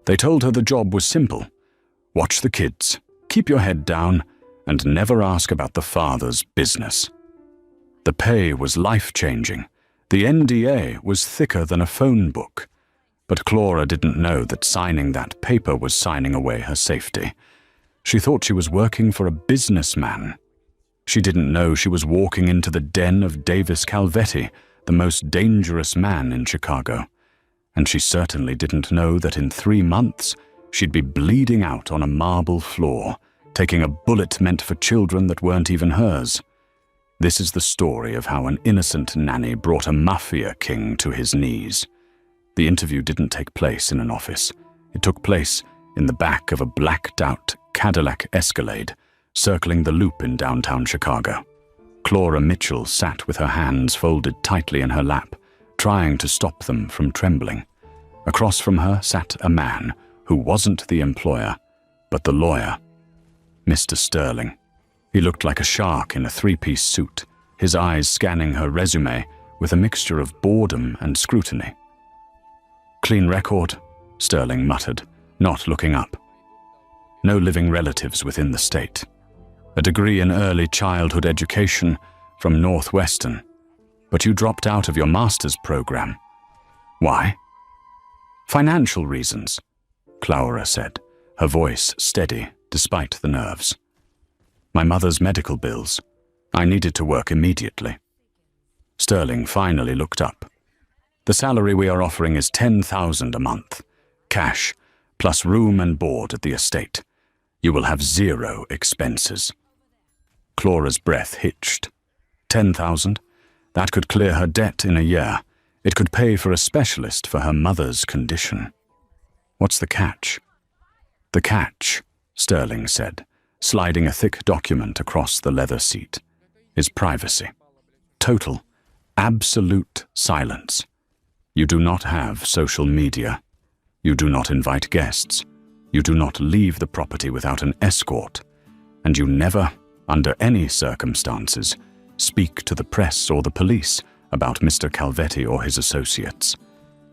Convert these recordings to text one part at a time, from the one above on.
They told her the job was simple. Watch the kids, keep your head down, and never ask about the father's business. The pay was life-changing. The NDA was thicker than a phone book. But Clara didn't know that signing that paper was signing away her safety. She thought she was working for a businessman. She didn't know she was walking into the den of Davis Calvetti, the most dangerous man in Chicago. And she certainly didn't know that in 3 months she'd be bleeding out on a marble floor, taking a bullet meant for children that weren't even hers. This is the story of how an innocent nanny brought a Mafia king to his knees. The interview didn't take place in an office. It took place in the back of a blacked-out Cadillac Escalade, circling the loop in downtown Chicago. Clara Mitchell sat with her hands folded tightly in her lap, trying to stop them from trembling. Across from her sat a man who wasn't the employer, but the lawyer, Mr. Sterling. He looked like a shark in a 3-piece suit, his eyes scanning her resume with a mixture of boredom and scrutiny. "Clean record," Sterling muttered, not looking up. "No living relatives within the state. A degree in early childhood education from Northwestern. But you dropped out of your master's program. Why?" "Financial reasons," Clara said, her voice steady despite the nerves. "My mother's medical bills. I needed to work immediately." Sterling finally looked up. "The salary we are offering is $10,000 a month, cash, plus room and board at the estate. You will have 0 expenses." Clara's breath hitched. 10,000? That could clear her debt in a year. It could pay for a specialist for her mother's condition. "What's the catch?" "The catch," Sterling said, sliding a thick document across the leather seat, "is privacy. Total, absolute silence. You do not have social media. You do not invite guests. You do not leave the property without an escort. And you never, under any circumstances, speak to the press or the police about Mr. Calvetti or his associates.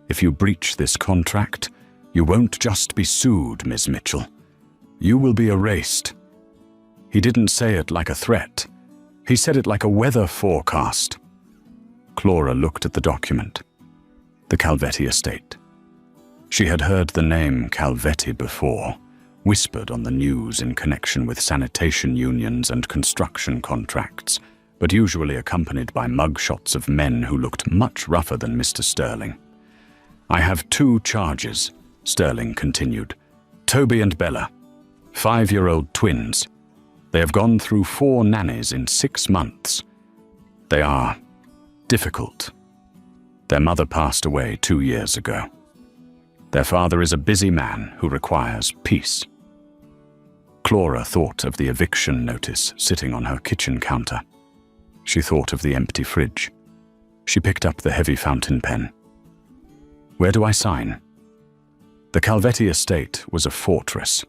If you breach this contract, you won't just be sued, Ms. Mitchell. You will be erased." He didn't say it like a threat. He said it like a weather forecast. Clara looked at the document. The Calvetti estate. She had heard the name Calvetti before, whispered on the news in connection with sanitation unions and construction contracts, but usually accompanied by mugshots of men who looked much rougher than Mr. Sterling. "I have 2 charges," Sterling continued. "Toby and Bella, 5-year-old twins. They have gone through 4 nannies in 6 months. They are difficult. Their mother passed away 2 years ago. Their father is a busy man who requires peace." Clara thought of the eviction notice sitting on her kitchen counter. She thought of the empty fridge. She picked up the heavy fountain pen. "Where do I sign?" The Calvetti estate was a fortress.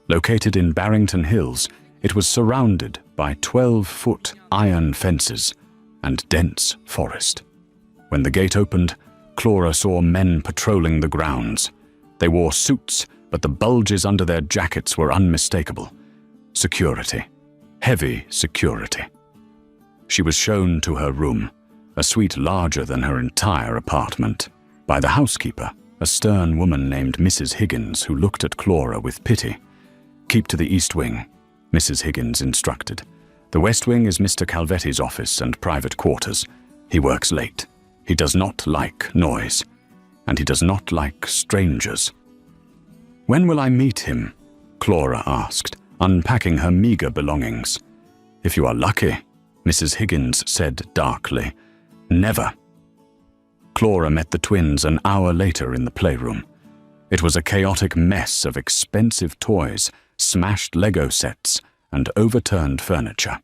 Located in Barrington Hills, it was surrounded by 12-foot iron fences and dense forest. When the gate opened, Clara saw men patrolling the grounds. They wore suits, but the bulges under their jackets were unmistakable. Security. Heavy security. She was shown to her room, a suite larger than her entire apartment, by the housekeeper, a stern woman named Mrs. Higgins, who looked at Clara with pity. "Keep to the east wing," Mrs. Higgins instructed. "The west wing is Mr. Calvetti's office and private quarters. He works late. He does not like noise. And he does not like strangers." "When will I meet him?" Clara asked, unpacking her meager belongings. "If you are lucky," Mrs. Higgins said darkly. "Never." Clara met the twins an hour later in the playroom. It was a chaotic mess of expensive toys, smashed Lego sets, and overturned furniture.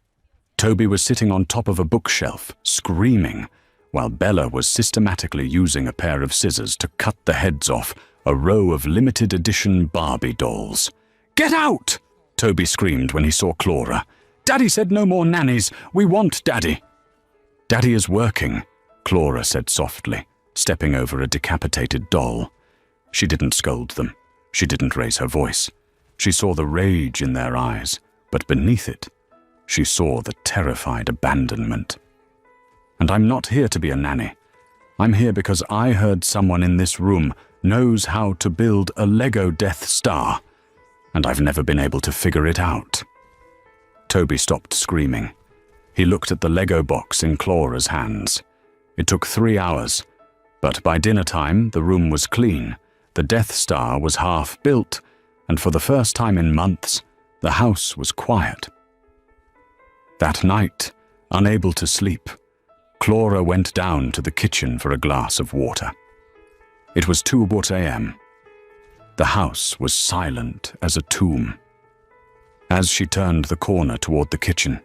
Toby was sitting on top of a bookshelf, screaming, while Bella was systematically using a pair of scissors to cut the heads off a row of limited edition Barbie dolls. "Get out!" Toby screamed when he saw Clara. "Daddy said no more nannies. We want Daddy." "Daddy is working," Clara said softly, stepping over a decapitated doll. She didn't scold them. She didn't raise her voice. She saw the rage in their eyes, but beneath it, she saw the terrified abandonment. And I'm not here to be a nanny. I'm here because I heard someone in this room knows how to build a Lego Death Star, and I've never been able to figure it out. Toby stopped screaming. He looked at the Lego box in Clara's hands. It took 3 hours, but by dinner time the room was clean, the Death Star was half built, and for the first time in months, the house was quiet. That night, unable to sleep, Clara went down to the kitchen for a glass of water. It was 2 a.m. The house was silent as a tomb. As she turned the corner toward the kitchen,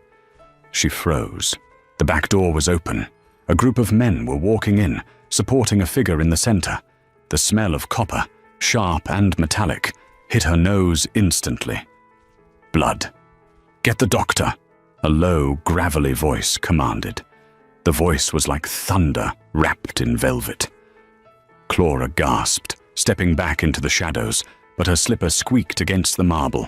she froze. The back door was open. A group of men were walking in, supporting a figure in the center. The smell of copper, sharp and metallic, hit her nose instantly. Blood. "Get the doctor," a low, gravelly voice commanded. The voice was like thunder wrapped in velvet. Clara gasped, stepping back into the shadows, but her slipper squeaked against the marble.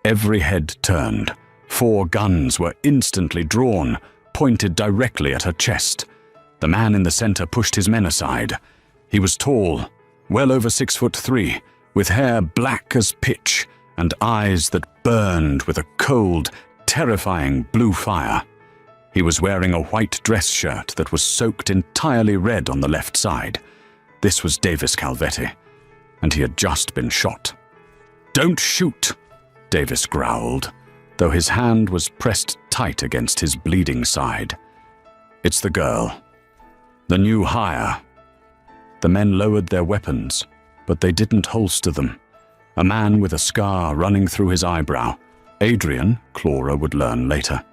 Every head turned. 4 guns were instantly drawn, pointed directly at her chest. The man in the center pushed his men aside. He was tall, well over 6'3", with hair black as pitch and eyes that burned with a cold, terrifying blue fire. He was wearing a white dress shirt that was soaked entirely red on the left side. This was Davis Calvetti, and he had just been shot. "Don't shoot," Davis growled, though his hand was pressed tight against his bleeding side. "It's the girl. The new hire." The men lowered their weapons, but they didn't holster them. A man with a scar running through his eyebrow, Adrian, Clara would learn later,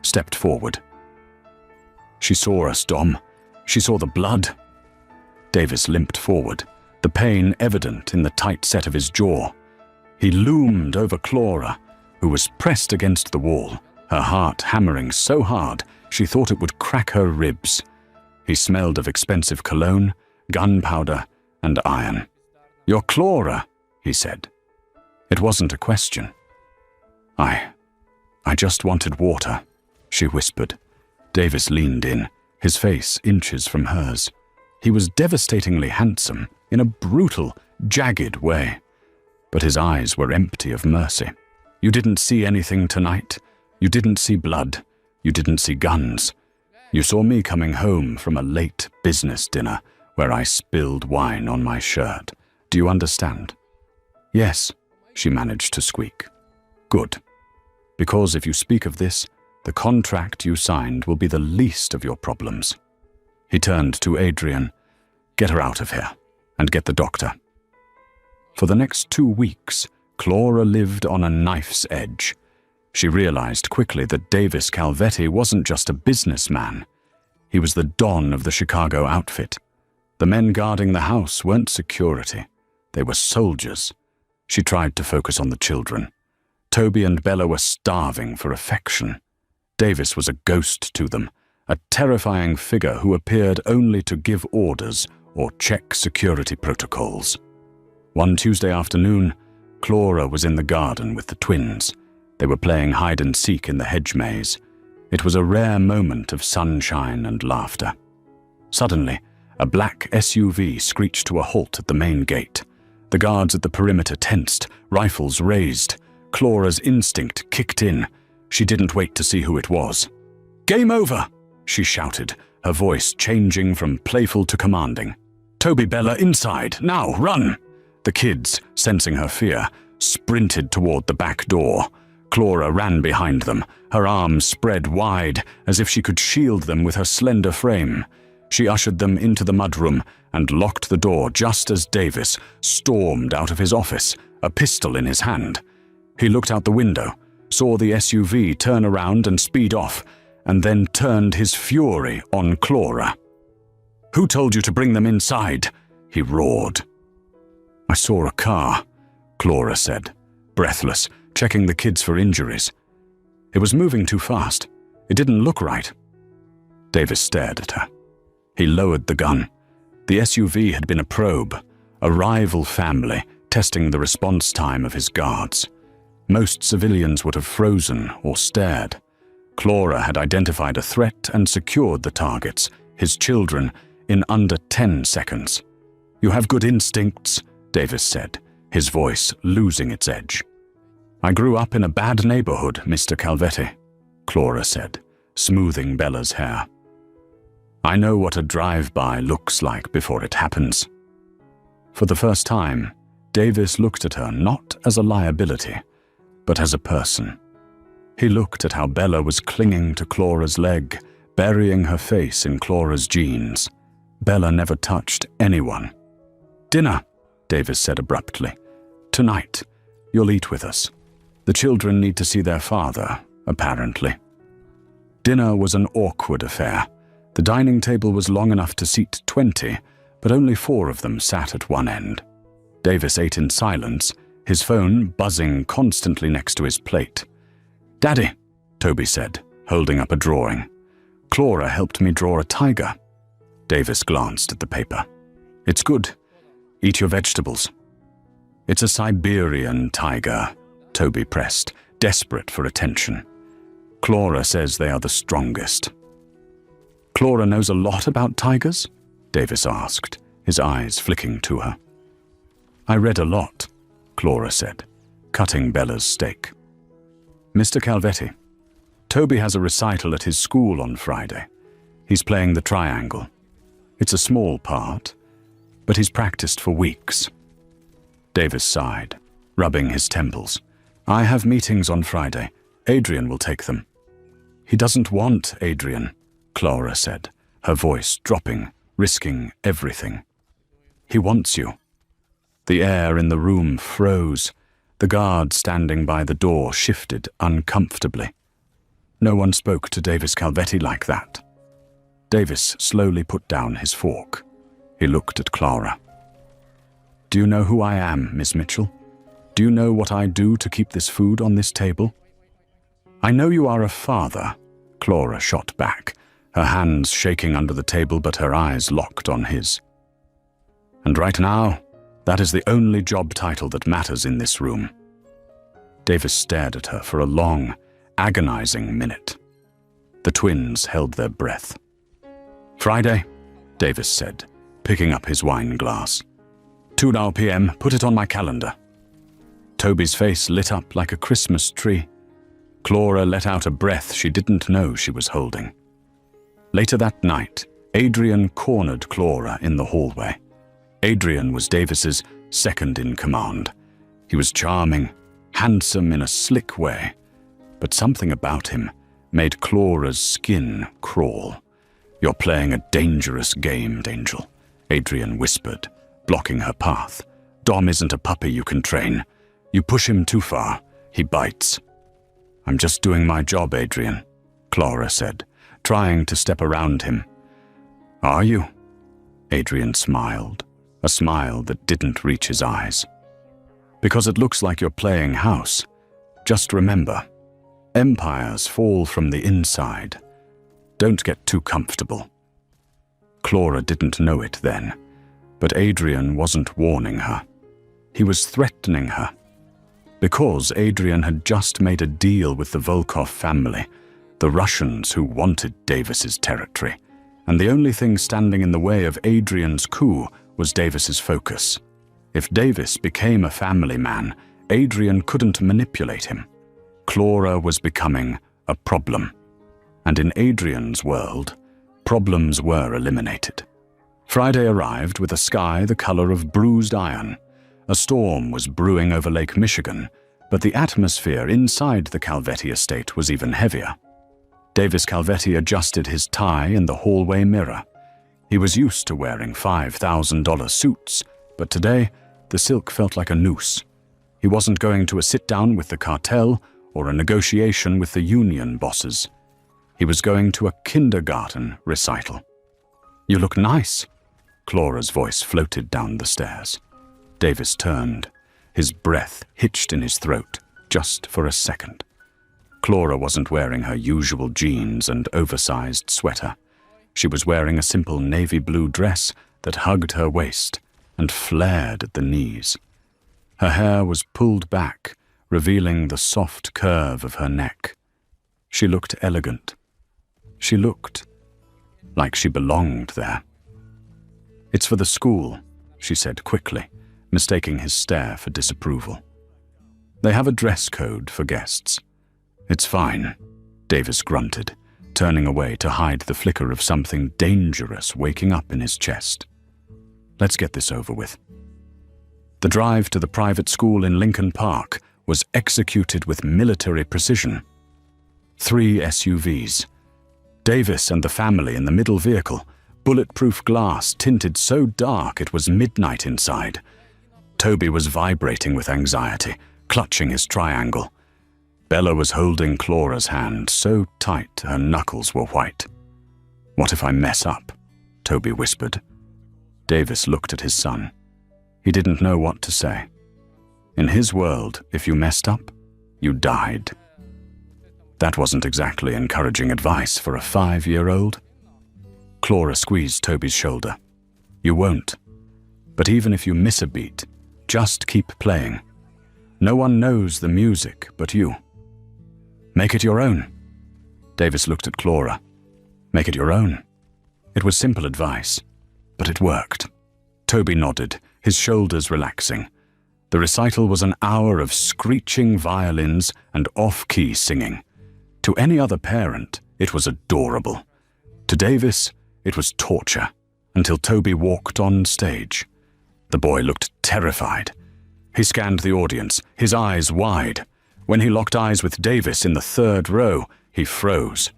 stepped forward. "She saw us, Dom. She saw the blood." Davis limped forward, the pain evident in the tight set of his jaw. He loomed over Clara, who was pressed against the wall, her heart hammering so hard she thought it would crack her ribs. He smelled of expensive cologne, gunpowder, and iron. "You're Clara," he said. It wasn't a question. I just wanted water," she whispered. Davis leaned in, his face inches from hers. He was devastatingly handsome in a brutal, jagged way, but his eyes were empty of mercy. "You didn't see anything tonight. You didn't see blood. You didn't see guns. You saw me coming home from a late business dinner where I spilled wine on my shirt. Do you understand?" "Yes," she managed to squeak. "Good. Because if you speak of this, the contract you signed will be the least of your problems." He turned to Adrian. "Get her out of here, and get the doctor." For the next 2 weeks, Clara lived on a knife's edge. She realized quickly that Davis Calvetti wasn't just a businessman. He was the Don of the Chicago outfit. The men guarding the house weren't security. They were soldiers. She tried to focus on the children. Toby and Bella were starving for affection. Davis was a ghost to them, a terrifying figure who appeared only to give orders or check security protocols. One Tuesday afternoon, Clara was in the garden with the twins. They were playing hide-and-seek in the hedge maze. It was a rare moment of sunshine and laughter. Suddenly, a black SUV screeched to a halt at the main gate. The guards at the perimeter tensed, rifles raised. Clara's instinct kicked in. She didn't wait to see who it was. "Game over!" she shouted, her voice changing from playful to commanding. "Toby, Bella, inside! Now, run!" The kids, sensing her fear, sprinted toward the back door. Clara ran behind them, her arms spread wide as if she could shield them with her slender frame. She ushered them into the mudroom and locked the door just as Davis stormed out of his office, a pistol in his hand. He looked out the window, saw the SUV turn around and speed off, and then turned his fury on Clara. "Who told you to bring them inside?" he roared. "I saw a car," Clara said, breathless, checking the kids for injuries. "It was moving too fast. It didn't look right." Davis stared at her. He lowered the gun. The SUV had been a probe, a rival family testing the response time of his guards. Most civilians would have frozen or stared. Clara had identified a threat and secured the targets, his children, in under 10 seconds. "You have good instincts," Davis said, his voice losing its edge. "I grew up in a bad neighborhood, Mr. Calvetti," Clara said, smoothing Bella's hair. "I know what a drive-by looks like before it happens." For the first time, Davis looked at her not as a liability, but as a person. He looked at how Bella was clinging to Clara's leg, burying her face in Clara's jeans. Bella never touched anyone. "Dinner," Davis said abruptly. "Tonight. You'll eat with us. The children need to see their father, apparently." Dinner was an awkward affair. The dining table was long enough to seat 20, but only 4 of them sat at one end. Davis ate in silence, his phone buzzing constantly next to his plate. "Daddy," Toby said, holding up a drawing. "Clara helped me draw a tiger." Davis glanced at the paper. "It's good. Eat your vegetables." "It's a Siberian tiger," Toby pressed, desperate for attention. "Clara says they are the strongest." "Clara knows a lot about tigers?" Davis asked, his eyes flicking to her. "I read a lot," Clara said, cutting Bella's steak. "Mr. Calvetti, Toby has a recital at his school on Friday. He's playing the triangle. It's a small part, but he's practiced for weeks." Davis sighed, rubbing his temples. "I have meetings on Friday. Adrian will take them." "He doesn't want Adrian," Clara said, her voice dropping, risking everything. "He wants you." The air in the room froze. The guard standing by the door shifted uncomfortably. No one spoke to Davis Calvetti like that. Davis slowly put down his fork. He looked at Clara. "Do you know who I am, Miss Mitchell? Do you know what I do to keep this food on this table?" "I know you are a father," Clara shot back, her hands shaking under the table but her eyes locked on his. "And right now, that is the only job title that matters in this room." Davis stared at her for a long, agonizing minute. The twins held their breath. "Friday," Davis said, picking up his wine glass. 2:00 p.m., put it on my calendar." Toby's face lit up like a Christmas tree. Clara let out a breath she didn't know she was holding. Later that night, Adrian cornered Clara in the hallway. Adrian was Davis's second-in-command. He was charming, handsome in a slick way, but something about him made Clara's skin crawl. "You're playing a dangerous game, Angel," Adrian whispered, blocking her path. "Dom isn't a puppy you can train. You push him too far, he bites." "I'm just doing my job, Adrian," Clara said, trying to step around him. "Are you?" Adrian smiled, a smile that didn't reach his eyes. "Because it looks like you're playing house. Just remember, empires fall from the inside. Don't get too comfortable." Clara didn't know it then, but Adrian wasn't warning her. He was threatening her. Because Adrian had just made a deal with the Volkov family, the Russians who wanted Davis's territory, and the only thing standing in the way of Adrian's coup was Davis's focus. If Davis became a family man, Adrian couldn't manipulate him. Clara was becoming a problem. And in Adrian's world, problems were eliminated. Friday arrived with a sky the color of bruised iron. A storm was brewing over Lake Michigan, but the atmosphere inside the Calvetti estate was even heavier. Davis Calvetti adjusted his tie in the hallway mirror. He was used to wearing $5,000 suits, but today the silk felt like a noose. He wasn't going to a sit-down with the cartel or a negotiation with the union bosses. He was going to a kindergarten recital. "You look nice," Clara's voice floated down the stairs. Davis turned, his breath hitched in his throat, just for a second. Clara wasn't wearing her usual jeans and oversized sweater. She was wearing a simple navy blue dress that hugged her waist and flared at the knees. Her hair was pulled back, revealing the soft curve of her neck. She looked elegant. She looked like she belonged there. "It's for the school," she said quickly, mistaking his stare for disapproval. "They have a dress code for guests." "It's fine," Davis grunted, turning away to hide the flicker of something dangerous waking up in his chest. "Let's get this over with." The drive to the private school in Lincoln Park was executed with military precision. 3 SUVs. Davis and the family in the middle vehicle, bulletproof glass tinted so dark it was midnight inside. Toby was vibrating with anxiety, clutching his triangle. Bella was holding Clara's hand so tight her knuckles were white. "What if I mess up?" Toby whispered. Davis looked at his son. He didn't know what to say. In his world, if you messed up, you died. That wasn't exactly encouraging advice for a 5-year-old. Clara squeezed Toby's shoulder. "You won't. But even if you miss a beat, just keep playing. No one knows the music but you. Make it your own." Davis looked at Clara. "Make it your own." It was simple advice, but it worked. Toby nodded, his shoulders relaxing. The recital was an hour of screeching violins and off-key singing. To any other parent, it was adorable. To Davis, it was torture, until Toby walked on stage. The boy looked terrified. He scanned the audience, his eyes wide. When he locked eyes with Davis in the 3rd row, he froze.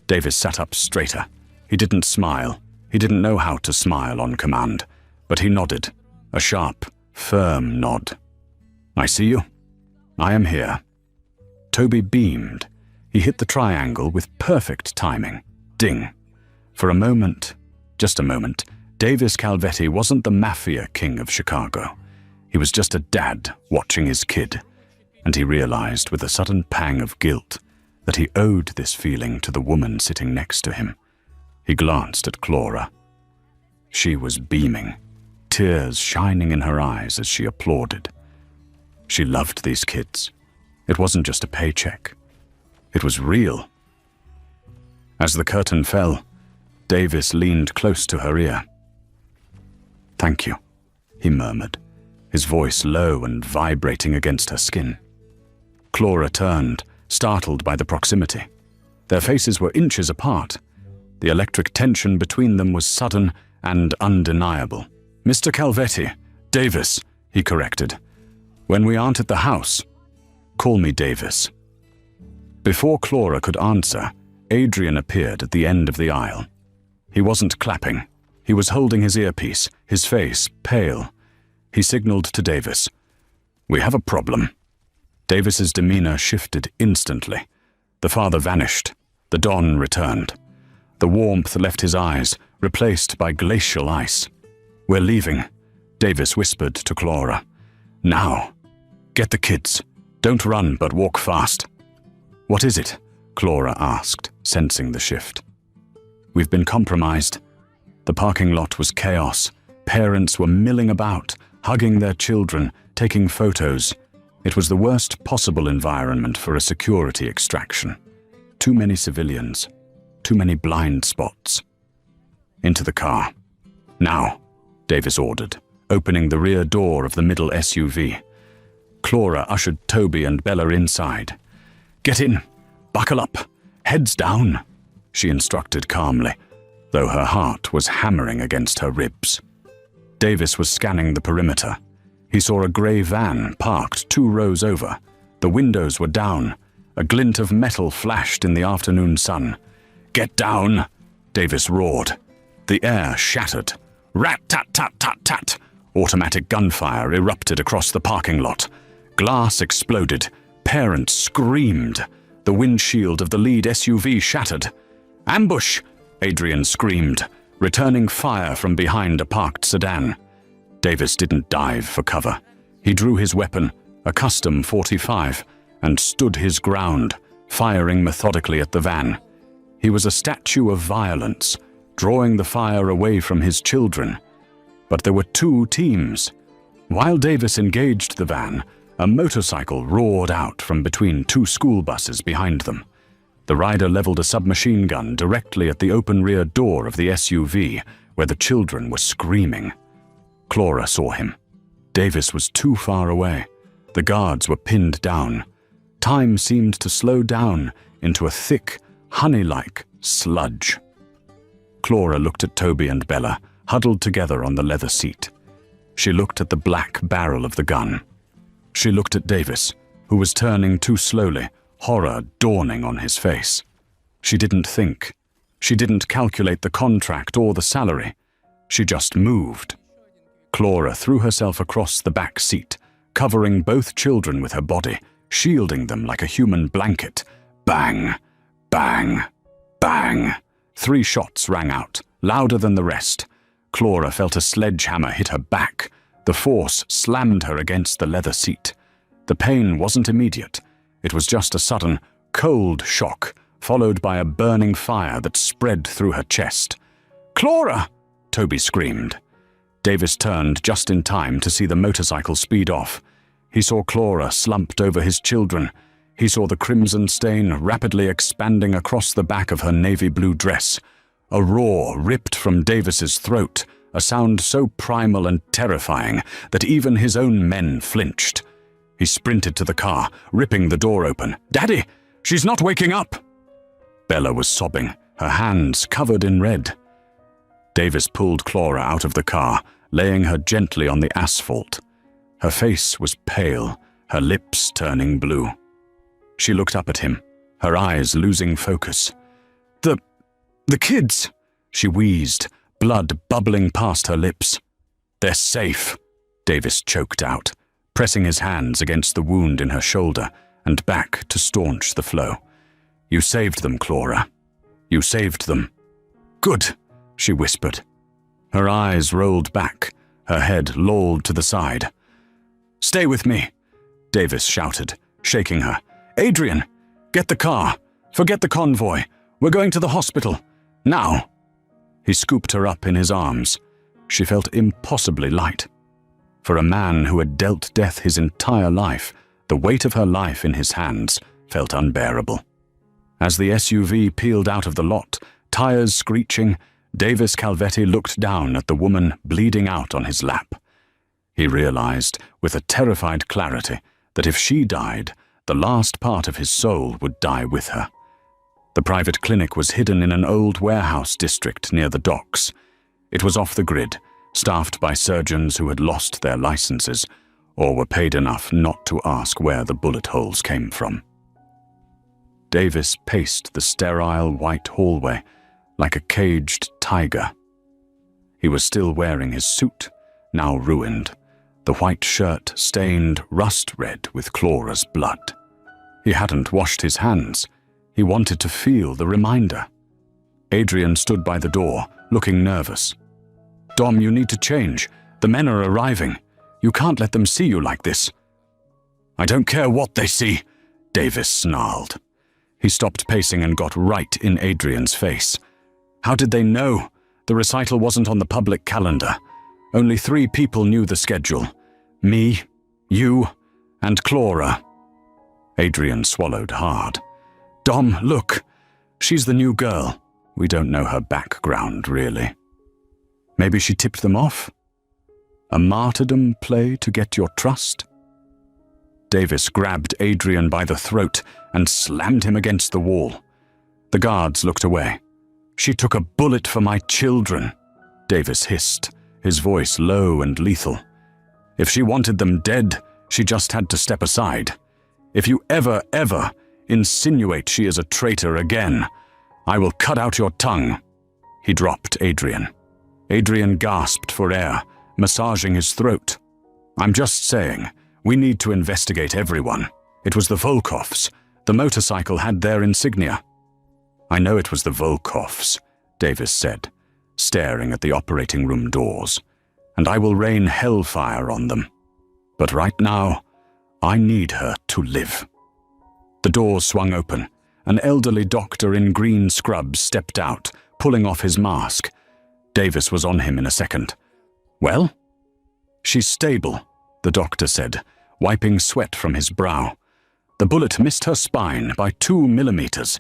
Davis sat up straighter. He didn't smile. He didn't know how to smile on command, but he nodded, a sharp, firm nod. "I see you. I am here." Toby beamed. He hit the triangle with perfect timing. Ding. For a moment, just a moment, Davis Calvetti wasn't the Mafia king of Chicago. He was just a dad watching his kid, and he realized with a sudden pang of guilt that he owed this feeling to the woman sitting next to him. He glanced at Clara. She was beaming, tears shining in her eyes as she applauded. She loved these kids. It wasn't just a paycheck. It was real. As the curtain fell, Davis leaned close to her ear. "Thank you," he murmured, his voice low and vibrating against her skin. Clara turned, startled by the proximity. Their faces were inches apart. The electric tension between them was sudden and undeniable. "Mr. Calvetti, Davis," he corrected. "When we aren't at the house, call me Davis." Before Clara could answer, Adrian appeared at the end of the aisle. He wasn't clapping. He was holding his earpiece, his face pale. He signaled to Davis. "We have a problem." Davis's demeanor shifted instantly. The father vanished. The dawn returned. The warmth left his eyes, replaced by glacial ice. "We're leaving," Davis whispered to Clara. "Now. Get the kids. Don't run, but walk fast." "What is it?" Clara asked, sensing the shift. "We've been compromised." The parking lot was chaos. Parents were milling about, hugging their children, taking photos. It was the worst possible environment for a security extraction. Too many civilians. Too many blind spots. "Into the car. Now," Davis ordered, opening the rear door of the middle SUV. Clara ushered Toby and Bella inside. "Get in. Buckle up. Heads down," she instructed calmly, though her heart was hammering against her ribs. Davis was scanning the perimeter. He saw a grey van parked 2 rows over. The windows were down. A glint of metal flashed in the afternoon sun. "Get down," Davis roared. The air shattered. Rat-tat-tat-tat-tat. Automatic gunfire erupted across the parking lot. Glass exploded. Parents screamed. The windshield of the lead SUV shattered. "Ambush!" Adrian screamed, returning fire from behind a parked sedan. Davis didn't dive for cover. He drew his weapon, a custom .45, and stood his ground, firing methodically at the van. He was a statue of violence, drawing the fire away from his children. But there were 2 teams. While Davis engaged the van, a motorcycle roared out from between two school buses behind them. The rider leveled a submachine gun directly at the open rear door of the SUV, where the children were screaming. Clara saw him. Davis was too far away. The guards were pinned down. Time seemed to slow down into a thick, honey-like sludge. Clara looked at Toby and Bella, huddled together on the leather seat. She looked at the black barrel of the gun. She looked at Davis, who was turning too slowly, horror dawning on his face. She didn't think. She didn't calculate the contract or the salary. She just moved. Clara threw herself across the back seat, covering both children with her body, shielding them like a human blanket. Bang! Bang! Bang! 3 shots rang out, louder than the rest. Clara felt a sledgehammer hit her back. The force slammed her against the leather seat. The pain wasn't immediate. It was just a sudden, cold shock, followed by a burning fire that spread through her chest. "Clara!" Toby screamed. Davis turned just in time to see the motorcycle speed off. He saw Clara slumped over his children. He saw the crimson stain rapidly expanding across the back of her navy blue dress. A roar ripped from Davis's throat, a sound so primal and terrifying that even his own men flinched. He sprinted to the car, ripping the door open. "Daddy, she's not waking up!" Bella was sobbing, her hands covered in red. Davis pulled Clara out of the car, laying her gently on the asphalt. Her face was pale, her lips turning blue. She looked up at him, her eyes losing focus. The kids," she wheezed, blood bubbling past her lips. "They're safe," Davis choked out, pressing his hands against the wound in her shoulder and back to staunch the flow. "You saved them, Clara. You saved them." "Good," she whispered. Her eyes rolled back, her head lolled to the side. "Stay with me," Davis shouted, shaking her. "Adrian, get the car. Forget the convoy. We're going to the hospital. Now." He scooped her up in his arms. She felt impossibly light. For a man who had dealt death his entire life, the weight of her life in his hands felt unbearable. As the SUV peeled out of the lot, tires screeching, Davis Calvetti looked down at the woman bleeding out on his lap. He realized, with a terrified clarity, that if she died, the last part of his soul would die with her. The private clinic was hidden in an old warehouse district near the docks. It was off the grid, staffed by surgeons who had lost their licenses or were paid enough not to ask where the bullet holes came from. Davis paced the sterile white hallway like a caged tiger. He was still wearing his suit, now ruined, the white shirt stained rust red with Clara's blood. He hadn't washed his hands. He wanted to feel the reminder. Adrian stood by the door, looking nervous. "Dom, you need to change. The men are arriving. You can't let them see you like this." "I don't care what they see," Davis snarled. He stopped pacing and got right in Adrian's face. How did they know? The recital wasn't on the public calendar. Only 3 people knew the schedule. Me, you, and Clara. Adrian swallowed hard. "Dom, look. She's the new girl. We don't know her background, really. Maybe she tipped them off? A martyrdom play to get your trust?" Davis grabbed Adrian by the throat and slammed him against the wall. The guards looked away. "She took a bullet for my children," Davis hissed, his voice low and lethal. "If she wanted them dead, she just had to step aside. If you ever insinuate she is a traitor again, I will cut out your tongue." He dropped Adrian. Adrian gasped for air, massaging his throat. "I'm just saying, we need to investigate everyone. It was the Volkovs. The motorcycle had their insignia." "I know it was the Volkovs," Davis said, staring at the operating room doors, "and I will rain hellfire on them. But right now, I need her to live." The doors swung open. An elderly doctor in green scrubs stepped out, pulling off his mask. Davis was on him in a second. "Well?" "She's stable," the doctor said, wiping sweat from his brow. The bullet missed her spine by 2 millimeters,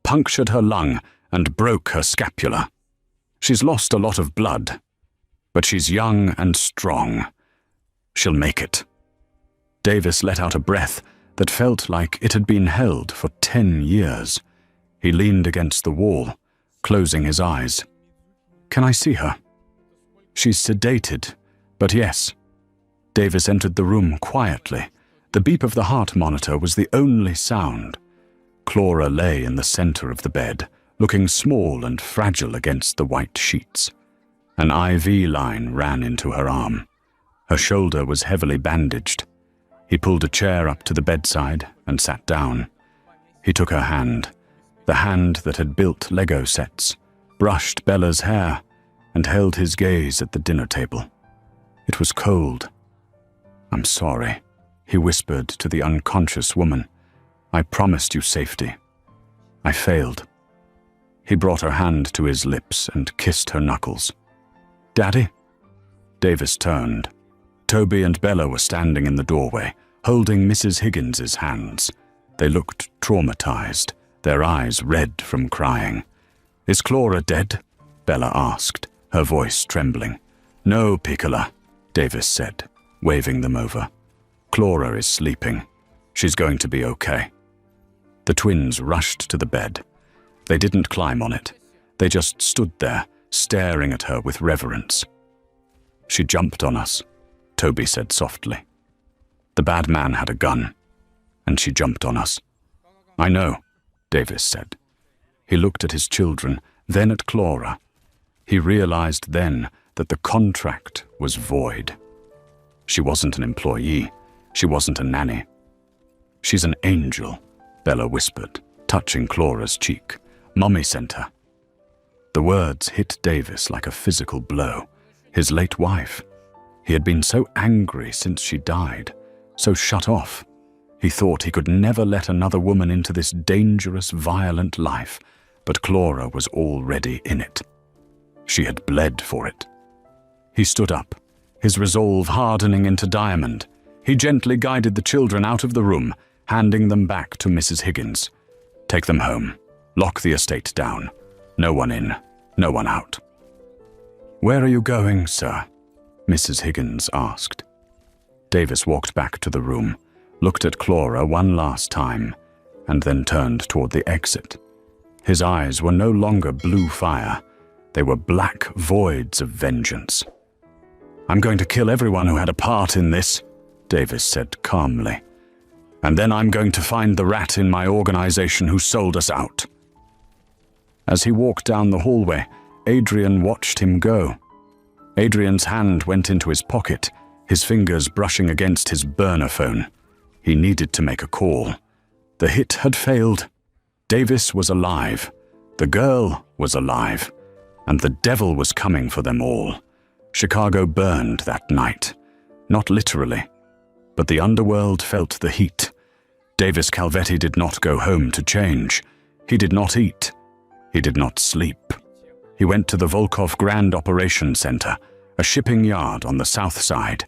punctured her lung, and broke her scapula. She's lost a lot of blood, but she's young and strong. She'll make it. Davis let out a breath that felt like it had been held for 10 years. He leaned against the wall, closing his eyes. Can I see her? She's sedated, but yes. Davis entered the room quietly. The beep of the heart monitor was the only sound. Clara lay in the center of the bed, looking small and fragile against the white sheets. An IV line ran into her arm. Her shoulder was heavily bandaged. He pulled a chair up to the bedside and sat down. He took her hand, the hand that had built Lego sets, brushed Bella's hair, and held his gaze at the dinner table. It was cold. I'm sorry, he whispered to the unconscious woman. I promised you safety. I failed. He brought her hand to his lips and kissed her knuckles. Daddy? Davis turned. Toby and Bella were standing in the doorway, holding Mrs. Higgins's hands. They looked traumatized, their eyes red from crying. Is Clara dead? Bella asked, her voice trembling. No, Piccola, Davis said, waving them over. Clara is sleeping. She's going to be okay. The twins rushed to the bed. They didn't climb on it. They just stood there, staring at her with reverence. She jumped on us, Toby said softly. The bad man had a gun, and she jumped on us. I know, Davis said. He looked at his children, then at Clara. He realized then that the contract was void. She wasn't an employee. She wasn't a nanny. She's an angel, Bella whispered, touching Clara's cheek. Mummy sent her. The words hit Davis like a physical blow. His late wife. He had been so angry since she died, so shut off. He thought he could never let another woman into this dangerous, violent life, but Clara was already in it. She had bled for it. He stood up, his resolve hardening into diamond. He gently guided the children out of the room, handing them back to Mrs. Higgins. Take them home. Lock the estate down. No one in, no one out. Where are you going, sir? Mrs. Higgins asked. Davis walked back to the room, looked at Clara one last time, and then turned toward the exit. His eyes were no longer blue fire. They were black voids of vengeance. I'm going to kill everyone who had a part in this, Davis said calmly. And then I'm going to find the rat in my organization who sold us out. As he walked down the hallway, Adrian watched him go. Adrian's hand went into his pocket, his fingers brushing against his burner phone. He needed to make a call. The hit had failed. Davis was alive. The girl was alive. And the devil was coming for them all. Chicago burned that night. Not literally, but the underworld felt the heat. Davis Calvetti did not go home to change. He did not eat. He did not sleep. He went to the Volkov Grand Operations Center, a shipping yard on the south side.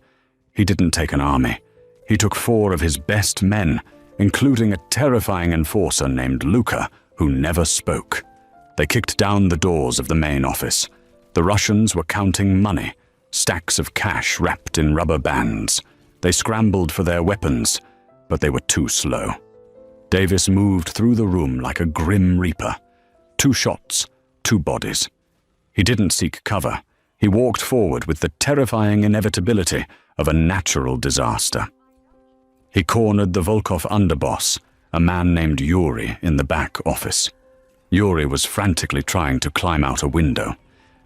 He didn't take an army. He took 4 of his best men, including a terrifying enforcer named Luca, who never spoke. They kicked down the doors of the main office. The Russians were counting money, stacks of cash wrapped in rubber bands. They scrambled for their weapons, but they were too slow. Davis moved through the room like a grim reaper. 2 shots, 2 bodies. He didn't seek cover. He walked forward with the terrifying inevitability of a natural disaster. He cornered the Volkov underboss, a man named Yuri, in the back office. Yuri was frantically trying to climb out a window.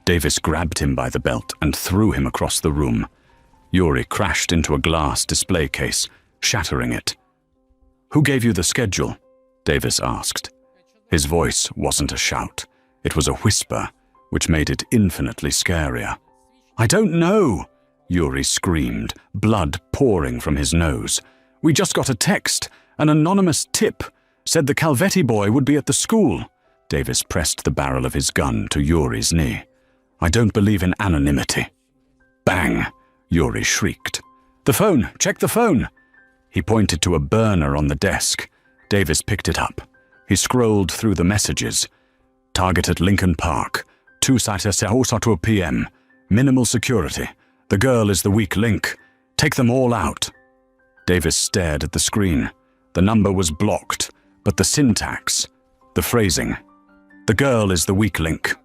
Davis grabbed him by the belt and threw him across the room. Yuri crashed into a glass display case, shattering it. Who gave you the schedule? Davis asked. His voice wasn't a shout. It was a whisper, which made it infinitely scarier. I don't know, Yuri screamed, blood pouring from his nose. We just got a text, an anonymous tip, said the Calvetti boy would be at the school. Davis pressed the barrel of his gun to Yuri's knee. I don't believe in anonymity. Bang! Yuri shrieked. The phone! Check the phone! He pointed to a burner on the desk. Davis picked it up. He scrolled through the messages. Target at Lincoln Park. 2:02 p.m. Minimal security. The girl is the weak link. Take them all out. Davis stared at the screen. The number was blocked, but the syntax, the phrasing. The girl is the weak link.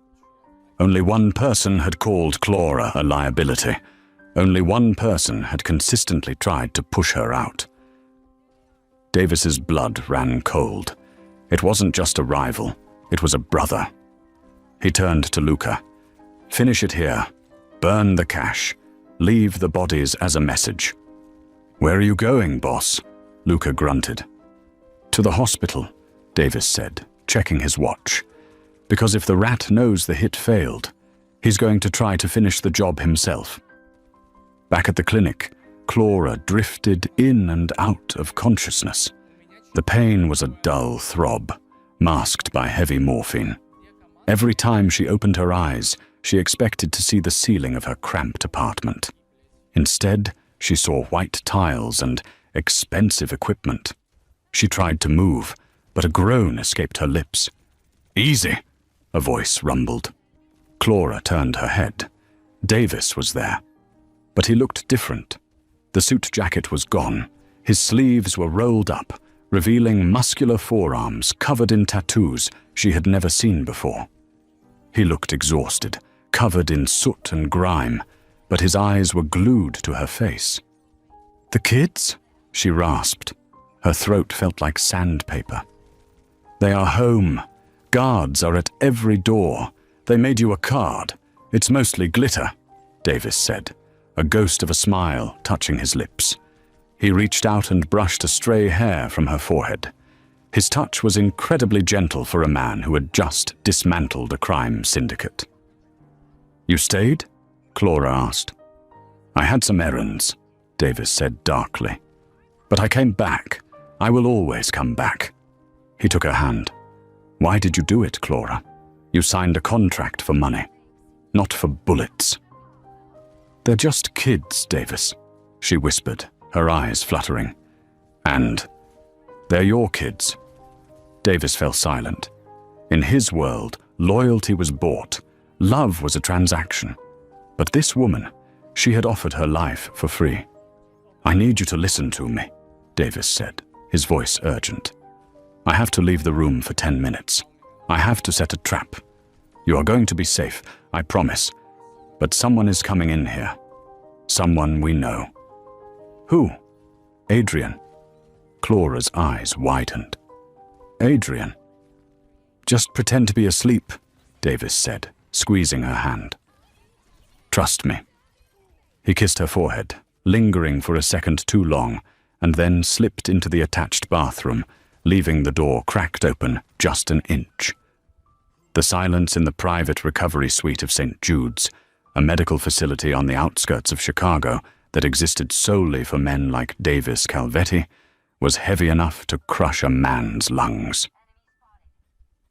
Only one person had called Clara a liability. Only one person had consistently tried to push her out. Davis's blood ran cold. It wasn't just a rival, it was a brother. He turned to Luca. Finish it here. Burn the cash. Leave the bodies as a message. Where are you going, boss? Luca grunted. To the hospital, Davis said, checking his watch. Because if the rat knows the hit failed, he's going to try to finish the job himself. Back at the clinic, Clara drifted in and out of consciousness. The pain was a dull throb, masked by heavy morphine. Every time she opened her eyes, she expected to see the ceiling of her cramped apartment. Instead, she saw white tiles and expensive equipment. She tried to move, but a groan escaped her lips. Easy, a voice rumbled. Clara turned her head. Davis was there. But he looked different. The suit jacket was gone. His sleeves were rolled up, revealing muscular forearms covered in tattoos she had never seen before. He looked exhausted, covered in soot and grime, but his eyes were glued to her face. "The kids?" she rasped. Her throat felt like sandpaper. "They are home. Guards are at every door. They made you a card. It's mostly glitter," Davis said, a ghost of a smile touching his lips. He reached out and brushed a stray hair from her forehead. His touch was incredibly gentle for a man who had just dismantled a crime syndicate. "You stayed?" Clara asked. "I had some errands," Davis said darkly. "But I came back. I will always come back." He took her hand. "Why did you do it, Clara? You signed a contract for money, not for bullets." "They're just kids, Davis," she whispered, her eyes fluttering. "And they're your kids." Davis fell silent. In his world, loyalty was bought. Love was a transaction. But this woman, she had offered her life for free. "I need you to listen to me," Davis said, his voice urgent. "I have to leave the room for 10 minutes. I have to set a trap. You are going to be safe, I promise. But someone is coming in here. Someone we know." "Who?" "Adrian." Clara's eyes widened. "Adrian?" "Just pretend to be asleep," Davis said, squeezing her hand. "Trust me." He kissed her forehead, lingering for a second too long, and then slipped into the attached bathroom, leaving the door cracked open just an inch. The silence in the private recovery suite of St. Jude's, a medical facility on the outskirts of Chicago that existed solely for men like Davis Calvetti, was heavy enough to crush a man's lungs.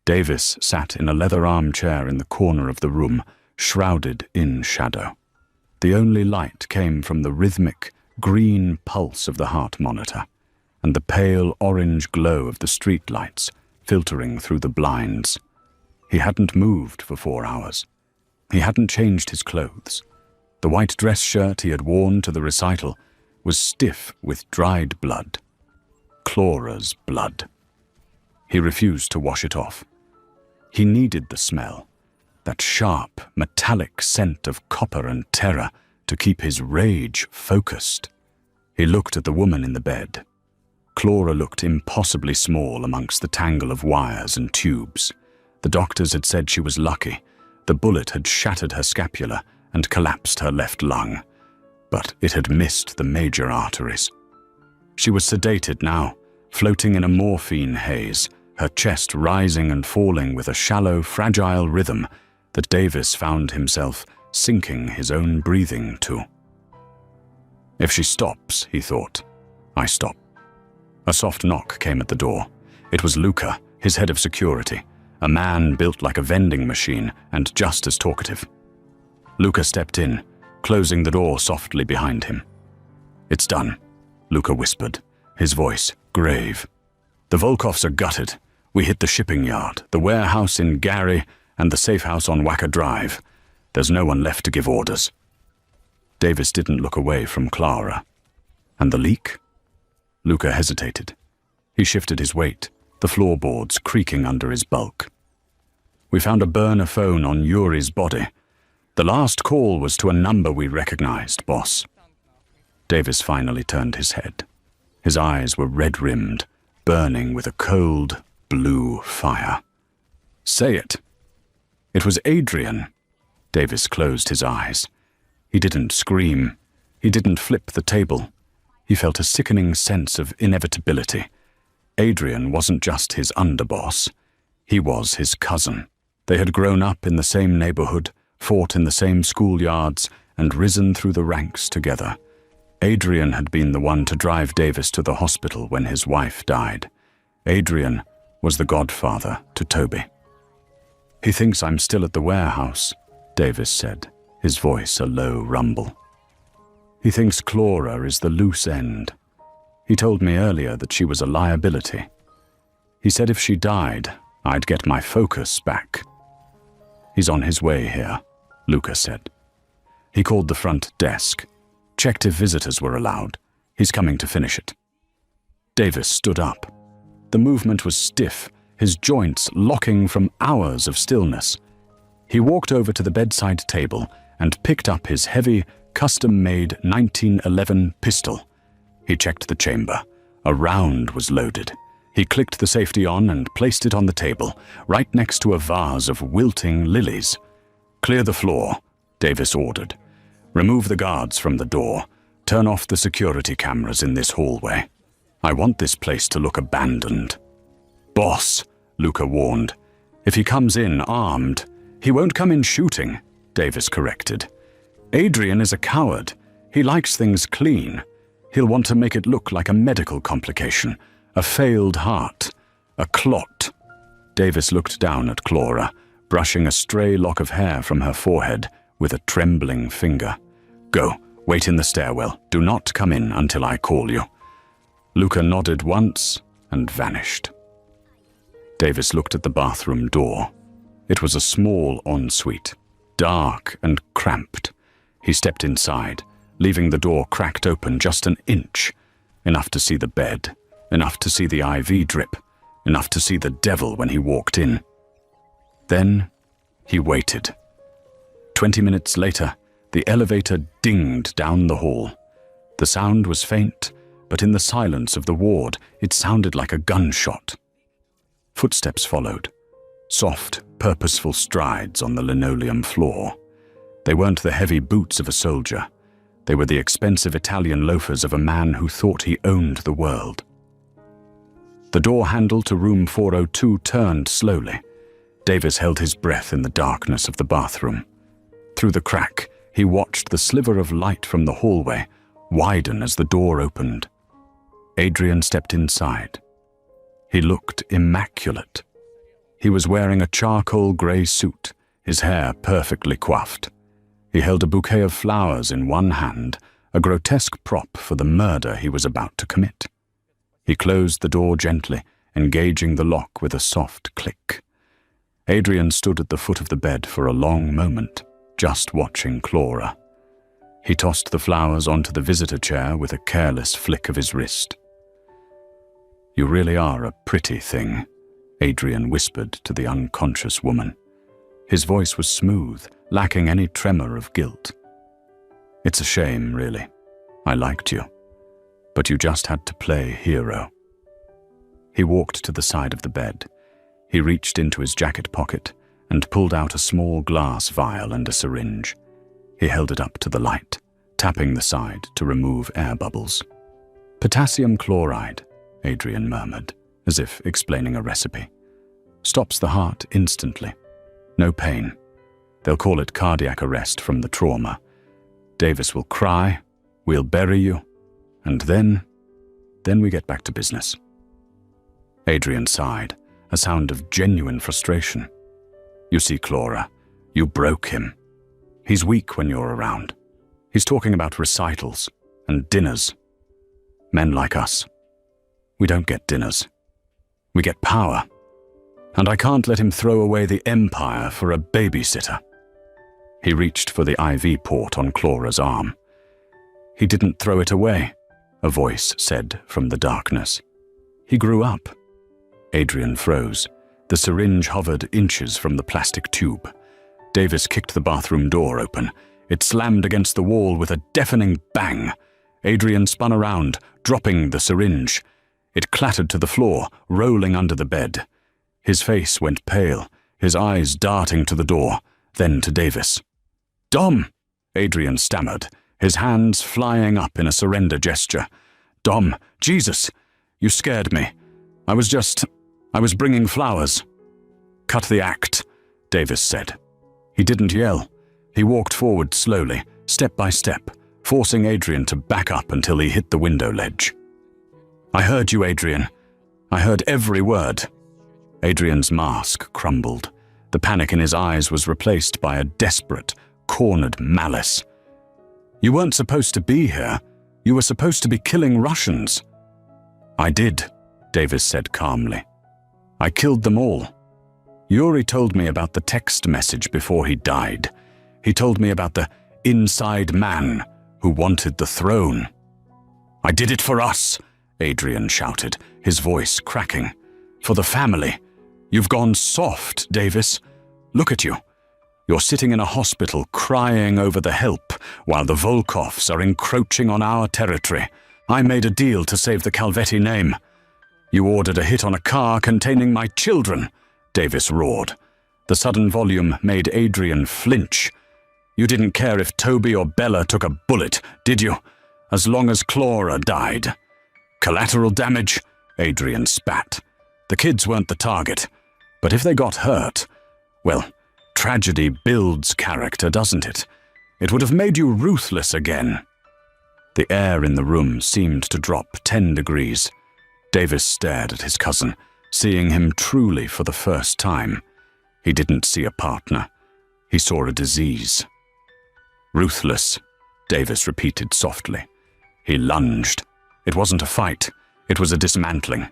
Davis sat in a leather armchair in the corner of the room, shrouded in shadow. The only light came from the rhythmic, green pulse of the heart monitor, and the pale orange glow of the streetlights filtering through the blinds. He hadn't moved for 4 hours. He hadn't changed his clothes. The white dress shirt he had worn to the recital was stiff with dried blood. Clara's blood. He refused to wash it off. He needed the smell, that sharp, metallic scent of copper and terror, to keep his rage focused. He looked at the woman in the bed. Clara looked impossibly small amongst the tangle of wires and tubes. The doctors had said she was lucky. The bullet had shattered her scapula and collapsed her left lung, but it had missed the major arteries. She was sedated now, floating in a morphine haze, her chest rising and falling with a shallow, fragile rhythm that Davis found himself sinking his own breathing to. If she stops, he thought, I stop. A soft knock came at the door. It was Luca, his head of security, a man built like a vending machine and just as talkative. Luca stepped in, closing the door softly behind him. "It's done," Luca whispered, his voice grave. "The Volkovs are gutted. We hit the shipping yard, the warehouse in Gary, and the safe house on Wacker Drive. There's no one left to give orders." Davis didn't look away from Clara. "And the leak?" Luca hesitated. He shifted his weight, the floorboards creaking under his bulk. "We found a burner phone on Yuri's body. The last call was to a number we recognized, boss." Davis finally turned his head. His eyes were red-rimmed, burning with a cold, blue fire. "Say it." "It was Adrian." Davis closed his eyes. He didn't scream. He didn't flip the table. He felt a sickening sense of inevitability. Adrian wasn't just his underboss. He was his cousin. They had grown up in the same neighborhood, fought in the same schoolyards, and risen through the ranks together. Adrian had been the one to drive Davis to the hospital when his wife died. Adrian was the godfather to Toby. "He thinks I'm still at the warehouse," Davis said, his voice a low rumble. "He thinks Clara is the loose end. He told me earlier that she was a liability. He said if she died, I'd get my focus back." "He's on his way here," Luca said. He called the front desk, checked if visitors were allowed. "He's coming to finish it." Davis stood up. The movement was stiff, his joints locking from hours of stillness. He walked over to the bedside table and picked up his heavy, custom-made 1911 pistol. He checked the chamber. A round was loaded. He clicked the safety on and placed it on the table, right next to a vase of wilting lilies. "Clear the floor," Davis ordered. "Remove the guards from the door. Turn off the security cameras in this hallway. I want this place to look abandoned." "Boss," Luca warned. "If he comes in armed, he won't come in shooting," Davis corrected. "Adrian is a coward. He likes things clean. He'll want to make it look like a medical complication, a failed heart, a clot." Davis looked down at Clara, brushing a stray lock of hair from her forehead with a trembling finger. "Go, wait in the stairwell. Do not come in until I call you." Luca nodded once and vanished. Davis looked at the bathroom door. It was a small ensuite, dark and cramped. He stepped inside, leaving the door cracked open just an inch, enough to see the bed, enough to see the IV drip, enough to see the devil when he walked in. Then he waited. 20 minutes later, the elevator dinged down the hall. The sound was faint, but in the silence of the ward, it sounded like a gunshot. Footsteps followed, soft, purposeful strides on the linoleum floor. They weren't the heavy boots of a soldier. They were the expensive Italian loafers of a man who thought he owned the world. The door handle to room 402 turned slowly. Davis held his breath in the darkness of the bathroom. Through the crack, he watched the sliver of light from the hallway widen as the door opened. Adrian stepped inside. He looked immaculate. He was wearing a charcoal grey suit, his hair perfectly coiffed. He held a bouquet of flowers in one hand, a grotesque prop for the murder he was about to commit. He closed the door gently, engaging the lock with a soft click. Adrian stood at the foot of the bed for a long moment, just watching Clara. He tossed the flowers onto the visitor chair with a careless flick of his wrist. "You really are a pretty thing," Adrian whispered to the unconscious woman. His voice was smooth, lacking any tremor of guilt. "It's a shame, really. I liked you. But you just had to play hero." He walked to the side of the bed. He reached into his jacket pocket and pulled out a small glass vial and a syringe. He held it up to the light, tapping the side to remove air bubbles. "Potassium chloride," Adrian murmured, as if explaining a recipe. "Stops the heart instantly. No pain. They'll call it cardiac arrest from the trauma. Davis will cry, we'll bury you, and then we get back to business." Adrian sighed, a sound of genuine frustration. "You see, Clara, you broke him. He's weak when you're around. He's talking about recitals, and dinners. Men like us, we don't get dinners. We get power. And I can't let him throw away the empire for a babysitter. He reached for the IV port on Clara's arm. He didn't throw it away, a voice said from the darkness. He grew up. Adrian froze. The syringe hovered inches from the plastic tube. Davis kicked the bathroom door open. It slammed against the wall with a deafening bang. Adrian spun around, dropping the syringe. It clattered to the floor, rolling under the bed. His face went pale, his eyes darting to the door, then to Davis. "Dom!" Adrian stammered, his hands flying up in a surrender gesture. "Dom, Jesus! You scared me. I was bringing flowers." "Cut the act," Davis said. He didn't yell. He walked forward slowly, step by step, forcing Adrian to back up until he hit the window ledge. "I heard you, Adrian. I heard every word." Adrian's mask crumbled. The panic in his eyes was replaced by a desperate, cornered malice. "You weren't supposed to be here. You were supposed to be killing Russians." "I did," Davis said calmly. "I killed them all. Yuri told me about the text message before he died. He told me about the inside man who wanted the throne." "I did it for us," Adrian shouted, his voice cracking. "For the family. You've gone soft, Davis. Look at you. You're sitting in a hospital crying over the help while the Volkovs are encroaching on our territory. I made a deal to save the Calvetti name. You ordered a hit on a car containing my children," Davis roared. The sudden volume made Adrian flinch. "You didn't care if Toby or Bella took a bullet, did you? As long as Clara died." "Collateral damage?" Adrian spat. "The kids weren't the target. But if they got hurt, well, tragedy builds character, doesn't it? It would have made you ruthless again." The air in the room seemed to drop 10 degrees. Davis stared at his cousin, seeing him truly for the first time. He didn't see a partner. He saw a disease. "Ruthless," Davis repeated softly. He lunged. It wasn't a fight. It was a dismantling.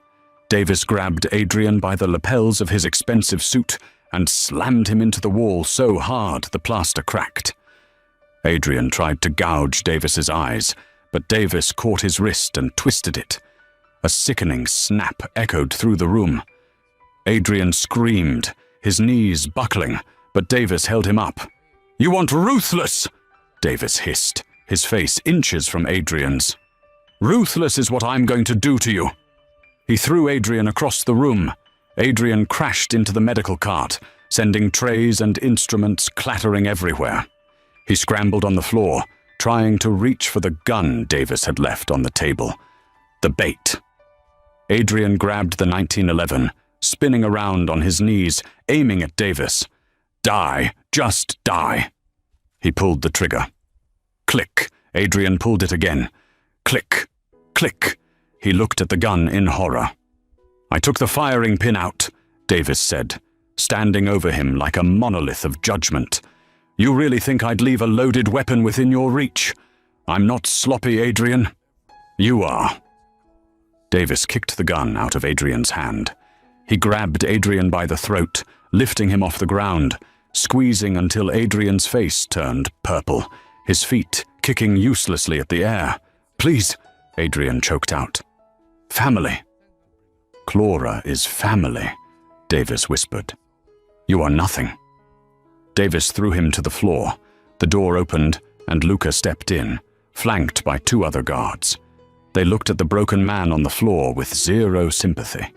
Davis grabbed Adrian by the lapels of his expensive suit and slammed him into the wall so hard the plaster cracked. Adrian tried to gouge Davis's eyes, but Davis caught his wrist and twisted it. A sickening snap echoed through the room. Adrian screamed, his knees buckling, but Davis held him up. "You want ruthless?" Davis hissed, his face inches from Adrian's. "Ruthless is what I'm going to do to you." He threw Adrian across the room. Adrian crashed into the medical cart, sending trays and instruments clattering everywhere. He scrambled on the floor, trying to reach for the gun Davis had left on the table. The bait. Adrian grabbed the 1911, spinning around on his knees, aiming at Davis. "Die, just die." He pulled the trigger. Click. Adrian pulled it again. Click, click. He looked at the gun in horror. "I took the firing pin out," Davis said, standing over him like a monolith of judgment. "You really think I'd leave a loaded weapon within your reach? I'm not sloppy, Adrian. You are." Davis kicked the gun out of Adrian's hand. He grabbed Adrian by the throat, lifting him off the ground, squeezing until Adrian's face turned purple, his feet kicking uselessly at the air. "Please," Adrian choked out. "Family." "Clara is family," Davis whispered. "You are nothing." Davis threw him to the floor. The door opened, and Luca stepped in, flanked by 2 other guards. They looked at the broken man on the floor with zero sympathy.